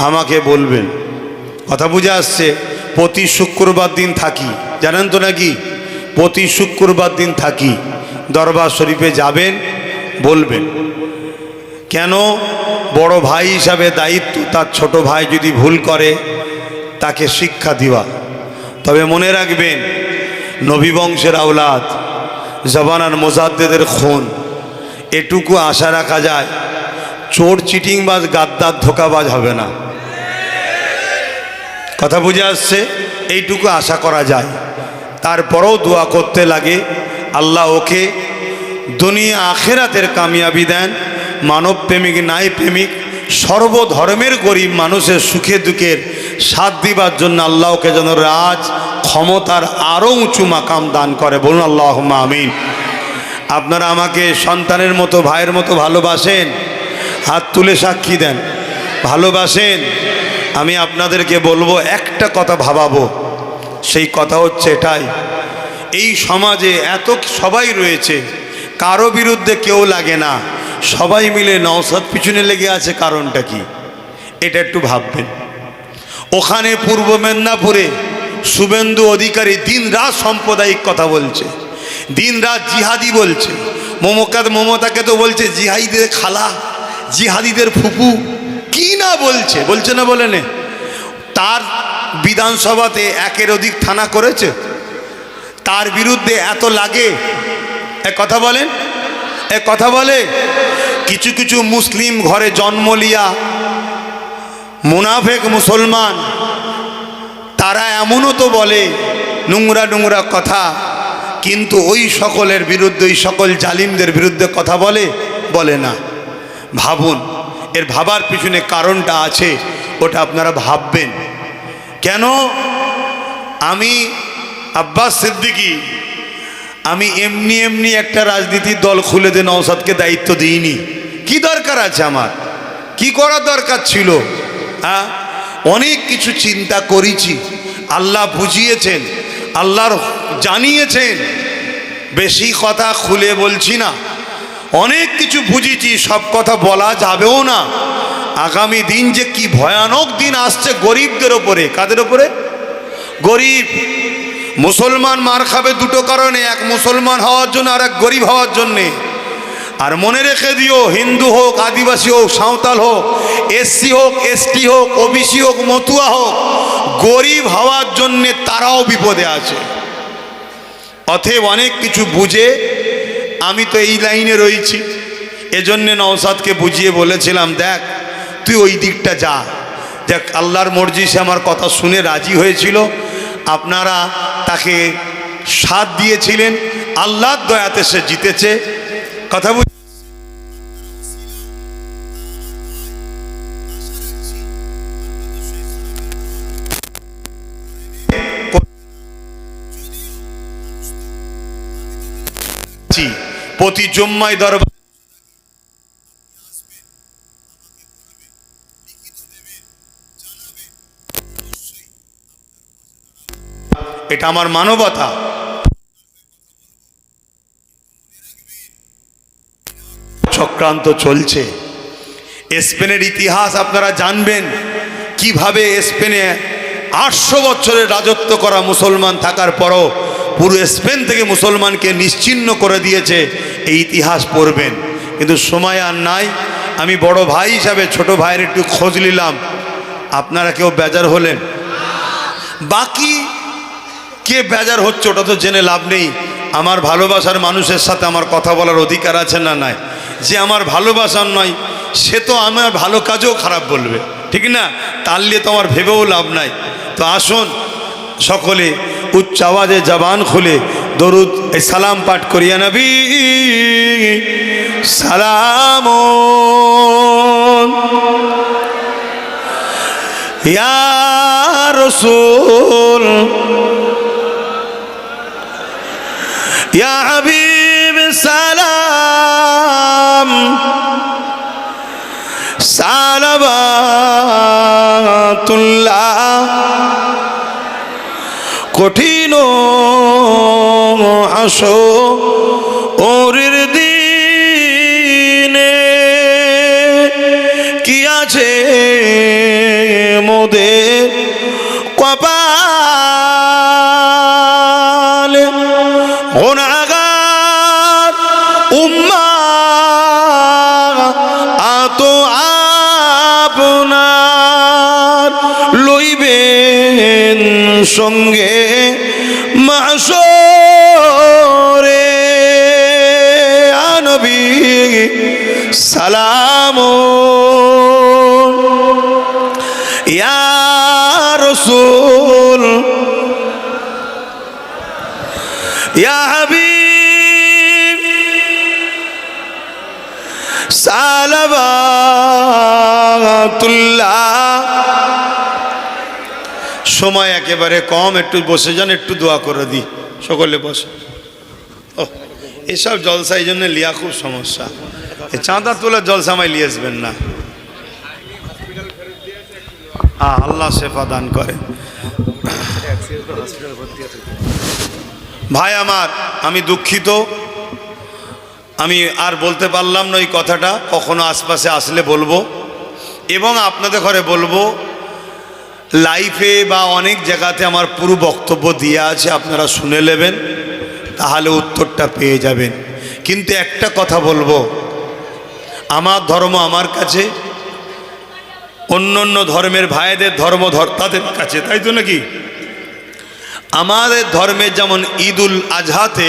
আমাকে বলবেন। কথা বুঝে আসছে? প্রতি শুক্রবার দিন থাকি, জানেন তো নাকি? প্রতি শুক্রবার দিন থাকি, দরবার শরীফে যাবেন, বলবেন। কেন? বড় ভাই হিসাবে দায়িত্ব তার ছোট ভাই যদি ভুল করে তাকে শিক্ষা দেওয়া। তবে মনে রাখবেন, নবী বংশের আওলাদ, জবানার মোজাদ্দেদের খুন, এটুকু আশা রাখা যায় চোর চিটিংবাজ গাদ্দার ধোকাবাজ হবে না। কথা বুঝে আসছে? এইটুকু আশা করা যায়। তারপরেও দোয়া করতে লাগে, আল্লাহ ওকে দুনিয়া আখেরাতের কামিয়াবি দেন। মানব প্রেমিক নাই প্রেমিক সর্বধর্মের গরিব মানুষের সুখে দুঃখের সাথ দিবার জন্য আল্লাহ ওকে যেন রাজ ক্ষমতার আরও উঁচু মাকাম দান করে। বলুন আল্লাহুম্মা আমিন। আপনারা আমাকে সন্তানের মতো, ভাইয়ের মতো ভালোবাসেন? হাত তুলে সাক্ষী দেন। ভালোবাসেন? আমি আপনাদেরকে বলবো, একটা কথা ভাবাবো। সেই কথা হচ্ছে এটাই, এই সমাজে এত সবাই রয়েছে, কারো বিরুদ্ধে কেউ লাগে না, সবাই মিলে নওশাদ পিছনে লেগে আছে, কারণটা কি? এটা একটু ভাববেন। ওখানে পূর্ব মেদিনীপুরে শুভেন্দু অধিকারী দিন রাত সাম্প্রদায়িক কথা বলছে, দিন রাত জিহাদি বলছে। মমতাকে তো বলছে জিহাদিদের খালা, জিহাদিদের ফুপু, কি না বলছে, বলছে না বলে নে? তার বিধানসভাতে একের অধিক থানা করেছে, তার বিরুদ্ধে এত লাগে। এক কথা বলেন, এক কথা বলে। কিছু কিছু মুসলিম ঘরে জন্ম লিয়া মুনাফেক মুসলমান, তারা এমনও তো বলে নোংরা নোংরা কথা, কিন্তু ওই সকলের বিরুদ্ধে, ওই সকল জালিমদের বিরুদ্ধে কথা বলে? বলে না। ভাবুন, এর ভাবার পিছনে কারণটা আছে, ওটা আপনারা ভাববেন। কেন? আমি আব্বাস সিদ্দিকী, আমি এমনি এমনি একটা রাজনীতির দল খুলে দিয়ে নওশাদকে দায়িত্ব দিইনি। কি দরকার আছে আমার? কি করার দরকার ছিল? হ্যাঁ, অনেক কিছু চিন্তা করেছি, আল্লাহ বুঝিয়েছেন, আল্লাহর জানিয়েছেন। বেশি কথা খুলে বলছি না, অনেক কিছু বুঝেছি, সব কথা বলা যাবেও না। আগামী দিন যে কি ভয়ানক দিন আসছে গরিবদের ওপরে। কাদের ওপরে? গরিব। মুসলমান মার খাবে দুটো কারণে, এক মুসলমান হওয়ার জন্য আর এক গরিব হওয়ার জন্যে। আর মনে রেখে দিও, হিন্দু হোক, আদিবাসী হোক, সাঁওতাল হোক, এসসি হোক, এসটি হোক, ওবিসি হোক, মতুয়া হোক, গরিব হওয়ার জন্যে তারাও বিপদে আছে। অতএব অনেক কিছু বুঝে আমি তো এই লাইনে রয়েছি, এজন্যে নওশাদকে বুঝিয়ে বলেছিলাম, দেখ তুই ওই দিকটা যা। দেখ, আল্লাহর মর্জি, সে আমার কথা শুনে রাজি হয়েছিল। আপনারা তাকে সাথ দিয়েছিলেন, আল্লাহর দয়াতে সে জিতেছে। কথা বুঝ প্রতি জুম্মায় দরবার এটা আমার মানবতা। চক্রান্ত চলছে। স্পেনের ইতিহাস আপনারা জানবেন, কিভাবে স্পেনে 800 বছরের রাজত্ব করা মুসলমান থাকার পরও পুরো স্পেন থেকে মুসলমানকে নিশ্চিহ্ন করে দিয়েছে। এই ইতিহাস পড়বেন, কিন্তু সময় আর নাই। আমি বড় ভাই হিসাবে ছোট ভাইয়ের একটু খোঁজ নিলাম। আপনারা কেউ বেজার হলেন? বাকি কে বেজার হচ্ছে ওটা তো জেনে লাভ নেই। আমার ভালোবাসার মানুষের সাথে আমার কথা বলার অধিকার আছে না নাই? যে আমার ভালোবাসার নয় সে তো আমার ভালো কাজেও খারাপ বলবে, ঠিক না? তার নিয়ে তো আমার ভেবেও লাভ নাই। তো আসুন সকলে উচ্চ আওয়াজে জবান খুলে দরুদ সালাম পাঠ করিয়া নবী সালাম ইয়া রাসূল ইয়া হাবিব সালাম সালাবাতুল্লাহ কঠিন হাসরের দিনে কি আছে মোদের কপালে গুনাহগার উম্মাহ আতো আপনার লইবেন সঙ্গে মাহশরে নবী সালাম ইয়া রাসূল ইয়া হাবিব সালাবাতুল্লাহ। সময় একেবারে কম, একটু বসে যান, একটু দোয়া করে দিই। সকলে বসে। এসব জলসা এই জন্য লিয়া খুব সমস্যা। চাঁদা তোলার জলসা আমায় লিয়ে আসবেন না। আল্লাহ শেফা দান করে। ভাই আমার, আমি দুঃখিত, আমি আর বলতে পারলাম না ওই কথাটা। কখনো আশপাশে আসলে বলবো, এবং আপনাদের ঘরে বলবো। লাইফে বা অনেক জায়গাতে আমার পুরো বক্তব্য দিয়ে আছে, আপনারা শুনে নেবেন, তাহলে উত্তরটা পেয়ে যাবেন। কিন্তু একটা কথা বলবো, আমার ধর্ম আমার কাছে, অন্য অন্য ধর্মের ভাইদের ধর্ম তাদের কাছে, তাই তো নাকি? আমাদের ধর্মের যেমন ঈদুল আজহাতে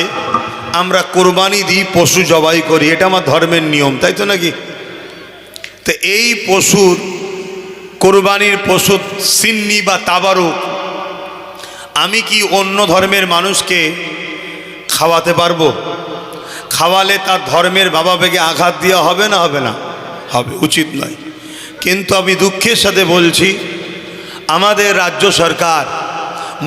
আমরা কোরবানি দিই, পশু জবাই করি, এটা আমার ধর্মের নিয়ম, তাই তো নাকি? তো এই পশুর কোরবানির পশু সিন্নি বা তাবারুক আমি কি অন্য ধর্মের মানুষকে খাওয়াতে পারবো? খাওয়ালে তার ধর্মের বাবা বেগে আঘাত দেওয়া হবে না? হবে না? হবে, উচিত নয়। কিন্তু আমি দুঃখের সাথে বলছি, আমাদের রাজ্য সরকার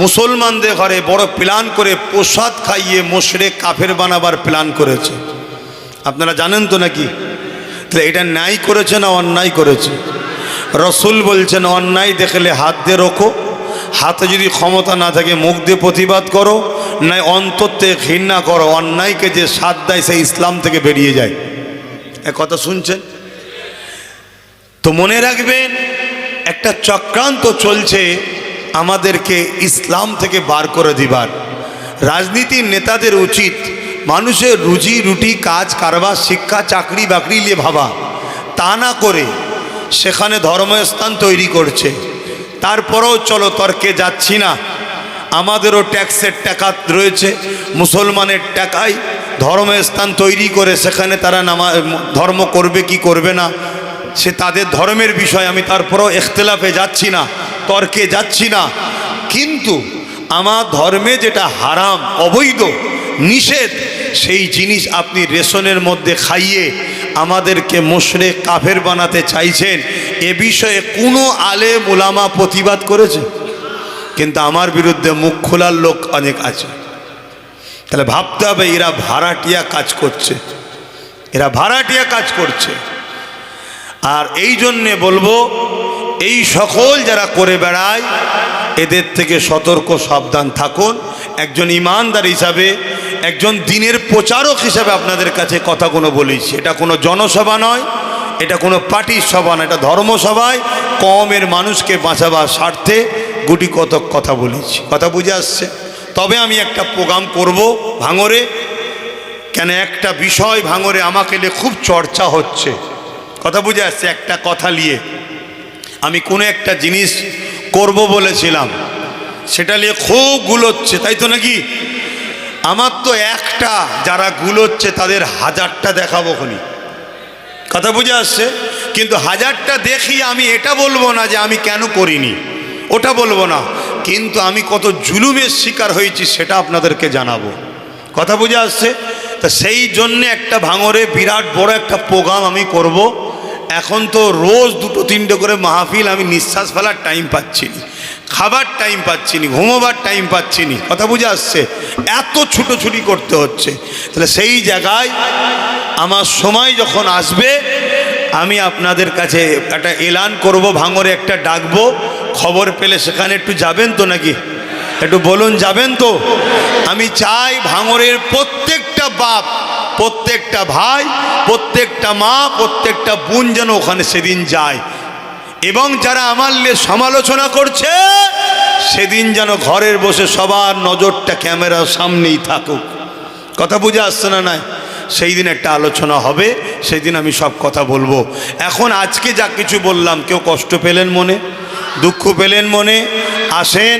মুসলমানদের ঘরে বড় প্ল্যান করে প্রসাদ খাইয়ে মুশরিক কাফের বানাবার প্ল্যান করেছে। আপনারা জানেন তো নাকি? তাহলে এটা ন্যায় করেছে না অন্যায় করেছে? রসুল বলছেন অন্যায় দেখলে হাত দিয়ে রোখো, হাতে যদি ক্ষমতা না থাকে মুখ দিয়ে প্রতিবাদ করো, নয় অন্তর থেকে ঘৃণা করো। অন্যায়কে যে সাথ দেয় সে ইসলাম থেকে বেরিয়ে যায়। এ কথা শুনছেন তো? মনে রাখবেন, একটা চক্রান্ত চলছে আমাদেরকে ইসলাম থেকে বার করে দিবার। রাজনীতির নেতাদের উচিত মানুষের রুজি রুটি, কাজ কারবার, শিক্ষা, চাকরি বাকরি নিয়ে ভাবা, তা না করে সেখানে ধর্মস্থান তৈরি করছে। তারপরেও চলো তর্কে যাচ্ছি না, আমাদেরও ট্যাক্সের টাকা রয়েছে, মুসলমানের টাকায় ধর্মস্থান তৈরি করে সেখানে তারা ধর্ম করবে কি করবে না সে তাদের ধর্মের বিষয়। আমি তারপরেও ইখতিলাফে যাচ্ছি না, তর্কে যাচ্ছি না। কিন্তু আমার ধর্মে যেটা হারাম, অবৈধ, নিষেধ, সেই জিনিস আপনি রেশনের মধ্যে খাইয়ে আমাদেরকে মুশরিক কাফের বানাতে চাইছেন। এ বিষয়ে কোনো আলেম ওলামা প্রতিবাদ করেছে? কিন্তু আমার বিরুদ্ধে মুখ খোলার লোক অনেক আছে। তাহলে ভাবতে হবে এরা ভাড়াটিয়া কাজ করছে, এরা ভাড়াটিয়া কাজ করছে। আর এই জন্যে বলবো, এই সকল যারা করে বেড়ায় এদের থেকে সতর্ক সাবধান থাকুন। একজন ইমানদার হিসাবে, একজন দ্বীনের প্রচারক হিসাবে আপনাদের কাছে কথাগুলো বলেছি। এটা কোনো জনসভা নয়, এটা কোনো পার্টির সভা না, এটা ধর্মসভায় কমের মানুষকে বাঁচাবার স্বার্থে গুটি কতক কথা বলেছি। কথা বুঝে আসছে? তবে আমি একটা প্রোগ্রাম করব ভাঙরে। কেন একটা বিষয় ভাঙরে আমাকে নিয়ে খুব চর্চা হচ্ছে। কথা বুঝে আসছে? একটা কথা নিয়ে আমি কোনো একটা জিনিস করব বলেছিলাম, সেটা নিয়ে খুব গুলোচ্ছে, তাই তো নাকি? আমার তো একটা, যারা গুলোচ্ছে তাদের হাজারটা দেখাবো খনি। কথা বুঝে আসছে? কিন্তু হাজারটা দেখিয়ে আমি এটা বলবো না যে আমি কেন করিনি, ওটা বলবো না, কিন্তু আমি কত জুলুমের শিকার হয়েছি সেটা আপনাদেরকে জানাবো। কথা বুঝে আসছে? তা সেই জন্যে একটা ভাঙরে বিরাট বড় একটা প্রোগ্রাম আমি করব। এখন তো রোজ দুটো তিনটে করে মাহফিল, আমি নিঃশ্বাস ফেলার টাইম পাচ্ছি না। খাবার টাইম পাচ্ছি নি, ঘুমোবার টাইম পাচ্ছি নি, কথা বুঝে আসছে, এত ছুটোছুটি করতে হচ্ছে। তাহলে সেই জায়গায় আমার সময় যখন আসবে আমি আপনাদের কাছে একটা এলান করব, ভাঙরে একটা ডাকবো, খবর পেলে সেখানে একটু যাবেন তো নাকি? একটু বলুন যাবেন তো? আমি চাই ভাঙরের প্রত্যেকটা বাপ, প্রত্যেকটা ভাই, প্রত্যেকটা মা, প্রত্যেকটা বোন যেন ওখানে সেদিন যায়, এবং যারা আমার সমালোচনা করছে সেদিন যেন ঘরের বসে সবার নজরটা ক্যামেরার সামনেই থাকুক। কথা বুঝে আসছে না? নাই সেই দিন একটা আলোচনা হবে, সেই দিন আমি সব কথা বলবো। এখন আজকে যা কিছু বললাম, কেউ কষ্ট পেলেন মনে, দুঃখ পেলেন মনে? আসেন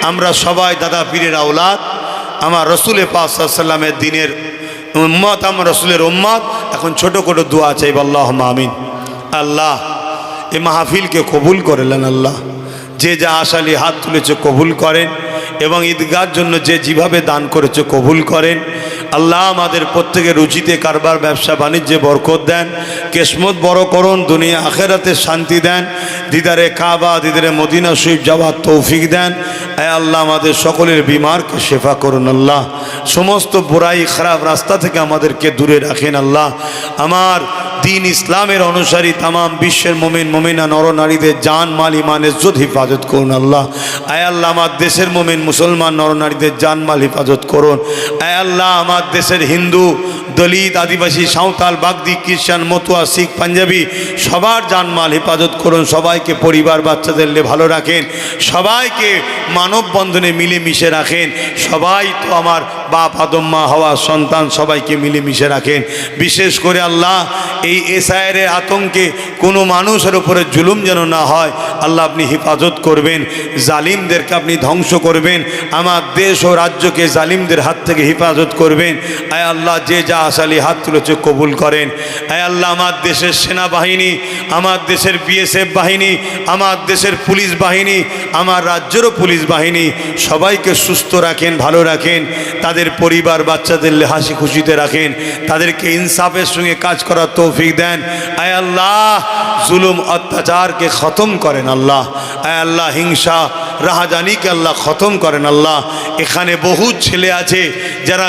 আমরা সবাই দাদা পীরের আওলাদ, আমার রসুলের পাক সাল্লাল্লাহু আলাইহি ওয়াসাল্লামের দিনের উম্মত, আমার রসুলের উম্মত। এখন ছোট করে দোয়া চাইব, আল্লাহুম্মা আমিন। আল্লাহ এই মাহফিলকে কবুল করলেন, আল্লাহ যে যা আশালি হাত তুলেছে কবুল করেন, এবং ঈদগাহর জন্য যে যেভাবে দান করেছে কবুল করেন। আল্লাহ আমাদের প্রত্যেকের রুচিতে কারবার ব্যবসা বাণিজ্যে বরকত দেন, কিসমত বড় করুন, দুনিয়া আখেরাতে শান্তি দেন, দিদারে কাবা দিদারে মদিনা শরীফ যাওয়ার তৌফিক দেন। আয় আল্লাহ আমাদের সকলের বিমারকে শেফা করুন, আল্লাহ সমস্ত বুরাই খারাপ রাস্তা থেকে আমাদেরকে দূরে রাখেন। আল্লাহ আমার দিন ইসলামের অনুসারী তামাম বিশ্বের মুমিন মুমিনা নরনারীদের জান মাল ইমান ইজ্জত হিফাজত করুন আল্লাহ। আয় আল্লাহ আমার দেশের মুমিন মুসলমান নরনারীদের জান মাল হিফাজত করুন। আয় আল্লাহ আমার দেশের হিন্দু, দলিত, আদিবাসী, সাঁওতাল, বাগদি, খ্রিস্টান, মতুয়া, শিখ, পাঞ্জাবি সবার জানমাল হেফাজত করুন। সবাইকে পরিবার বাচ্চাদের ভালো রাখেন, সবাইকে মানববন্ধনে মিলেমিশে রাখেন। সবাই তো আমার বাপ আদম মা হওয়া সন্তান, সবাইকে মিলেমিশে রাখেন। বিশেষ করে আল্লাহ এই এসআইয়ের আতঙ্কে কোনো মানুষের উপরে জুলুম যেন না হয়, আল্লাহ আপনি হেফাজত করবেন, জালিমদেরকে আপনি ধ্বংস করবেন, আমার দেশ ও রাজ্যকে জালিমদের হাত থেকে হেফাজত করবেন। আয় আল্লাহ যে যা আশালি হাত তুলেছে কবুল করেন। আয় আল্লাহ আমার দেশের সেনাবাহিনী, আমার দেশের বিএসএফ বাহিনী, আমার দেশের পুলিশ বাহিনী, আমার রাজ্যেরও পুলিশ বাহিনী সবাইকে সুস্থ রাখেন, ভালো রাখেন, তাদের পরিবার বাচ্চাদের হাসি খুশিতে রাখেন, তাদেরকে ইনসাফের সঙ্গে কাজ করার তৌফিক দেন। আয় আল্লাহ জুলুম অত্যাচারকে খতম করেন আল্লাহ। আয় আল্লাহ হিংসা রাহাজানিকে আল্লাহ খতম করেন আল্লাহ। এখানে বহু ছেলে আছে যারা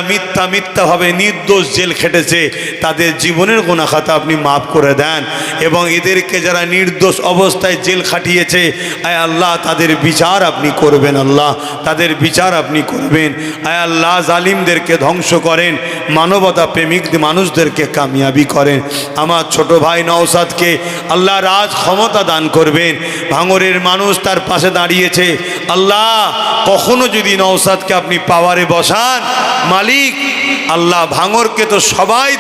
মিথ্যাভাবে নির্দোষ জেল খেটেছে, তাদের জীবনের গুনাহ খাতা আপনি মাফ করে দেন, এবং এদেরকে যারা নির্দোষ অবস্থায় জেল খাটিয়েছে আয় আল্লাহ তাদের বিচার আপনি করবেন আল্লাহ, তাদের বিচার আপনি করবেন। আয় আল্লাহ জালিমদেরকে ধ্বংস করেন, মানবতা প্রেমিক মানুষদেরকে কামিয়াবি করেন। আমার ছোট ভাই নওশাদকে আল্লাহ রাজ ক্ষমতা দান করবেন। ভাঙরের মানুষ তার পাশে দাঁড়িয়েছে, আল্লাহ কখনো যদি নওশাদকে আপনি পাওয়ারে বসান মালিক, আল্লাহ ভাঙরকে তো সবাই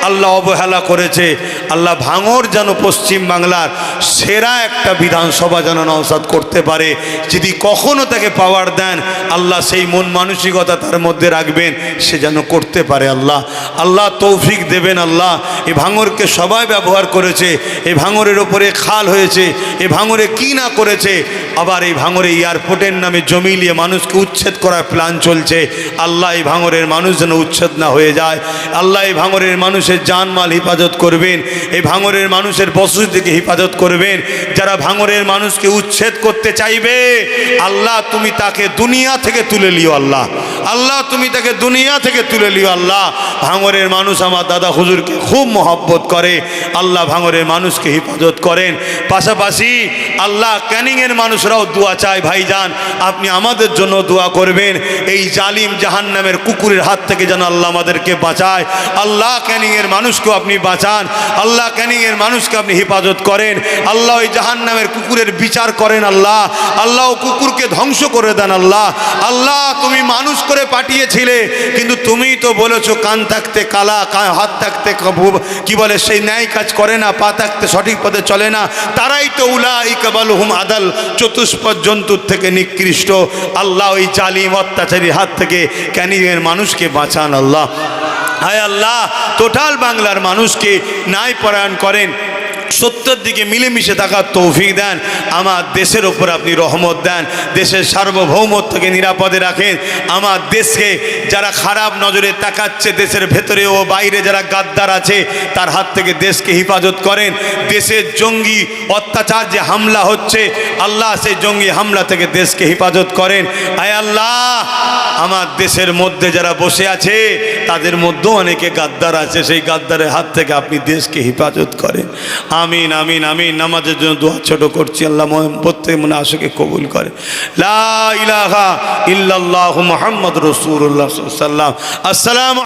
আল্লাহ অবহেলা করেছে, আল্লাহ ভাঙর যেন পশ্চিম বাংলার সেরা একটা বিধানসভা যেন নওশাদ করতে পারে। যদি কখনো তাকে পাওয়ার দেন আল্লাহ সেই মন মানসিকতা তার মধ্যে রাখবেন, সে যেন করতে পারে আল্লাহ। আল্লাহ তৌফিক দেবেন আল্লাহ। এই ভাঙরকে সবাই ব্যবহার করেছে, এই ভাঙরের ওপরে খাল হয়েছে, এই ভাঙরে কি না করেছে, আবার এই ভাঙরে এয়ারপোর্টের নামে জমি নিয়ে মানুষকে উচ্ছেদ করার প্ল্যান চলছে। আল্লাহ এই ভাঙরের মানুষ যেন উচ্ছেদ না হয়ে যায়, আল্লাহ এই ভাঙরের মানুষের জানমাল হেফাজত করবেন, এই ভাঙরের মানুষের বসতি থেকে হেফাজত করবেন। যারা ভাঙরের মানুষকে উচ্ছেদ করতে চাইবে আল্লাহ তুমি তাকে দুনিয়া থেকে তুলে লিও আল্লাহ, আল্লাহ তুমি তাকে দুনিয়া থেকে তুলে লিও আল্লাহ। ভাঙরের মানুষ আমার দাদা হুজুরকে খুব মহব্বত করে, আল্লাহ ভাঙরের মানুষকে হেফাজত করেন। পাশাপাশি আল্লাহ ক্যানিংয়ের মানুষরাও দোয়া চায়, ভাইজান আপনি আমাদের জন্য দোয়া করবেন। এই জালিম জাহান্নামের কুকুরের হাত থেকে যেন আল্লাহ আমাদেরকে বাঁচায়। আল্লাহ ক্যানিংয়ের মানুষকেও আপনি বাঁচান, আল্লাহ ক্যানিংয়ের মানুষকে আপনি হেফাজত করেন। আল্লাহ ওই জাহান্নামের কুকুরের বিচার করেন আল্লাহ, আল্লাহ কুকুরকে ধ্বংস করে দেন আল্লাহ। আল্লাহ তুমি মানুষ করে পাঠিয়েছিলে, কিন্তু তুমি তো বলেছো কান থাকতে কালা, হাত থাকতে কি বলে সেই ন্যায় কাজ করে না, পা থাকতে সঠিক পথে চলে না, তারাই তো উলাইকা বালহুম আদাল, চতুষ্পদ জন্তুর থেকে নিকৃষ্ট। আল্লাহ ওই জালিম অত্যাচারীর হাত থেকে ক্যানিংয়ের মানুষকে বাঁচান আল্লাহ। হায় আল্লাহ টোটাল বাংলার মানুষকে ন্যায় পরায়ণ করেন। সত্যের দিকে মিলেমিশে থাকার তৌফিক দেন। আমার দেশের ওপর আপনি রহমত দেন, দেশের সার্বভৌমত্বকে নিরাপদে রাখেন। আমার দেশকে যারা খারাপ নজরে তাকাচ্ছে, দেশের ভেতরে ও বাইরে যারা গাদ্দার আছে, তার হাত থেকে দেশকে হেফাজত করেন। দেশের জঙ্গি অত্যাচার যে হামলা হচ্ছে, আল্লাহ সেই জঙ্গি হামলা থেকে দেশকে হেফাজত করেন। আয় আল্লাহ, আমার দেশের মধ্যে যারা বসে আছে তাদের মধ্যেও অনেকে গাদ্দার আছে, সেই গাদ্দারের হাত থেকে আপনি দেশকে হেফাজত করেন। আমিন আমিন আমিন। নামাজের জন্য দোয়া ছোট করছি, আল্লাহ প্রত্যেক মনে আশাকে কবুল করে। লা ইলাহা ইল্লাল্লাহু মুহাম্মাদুর রাসূলুল্লাহ সাল্লাল্লাহু আলাইহি ওয়াসাল্লাম। আসসালামু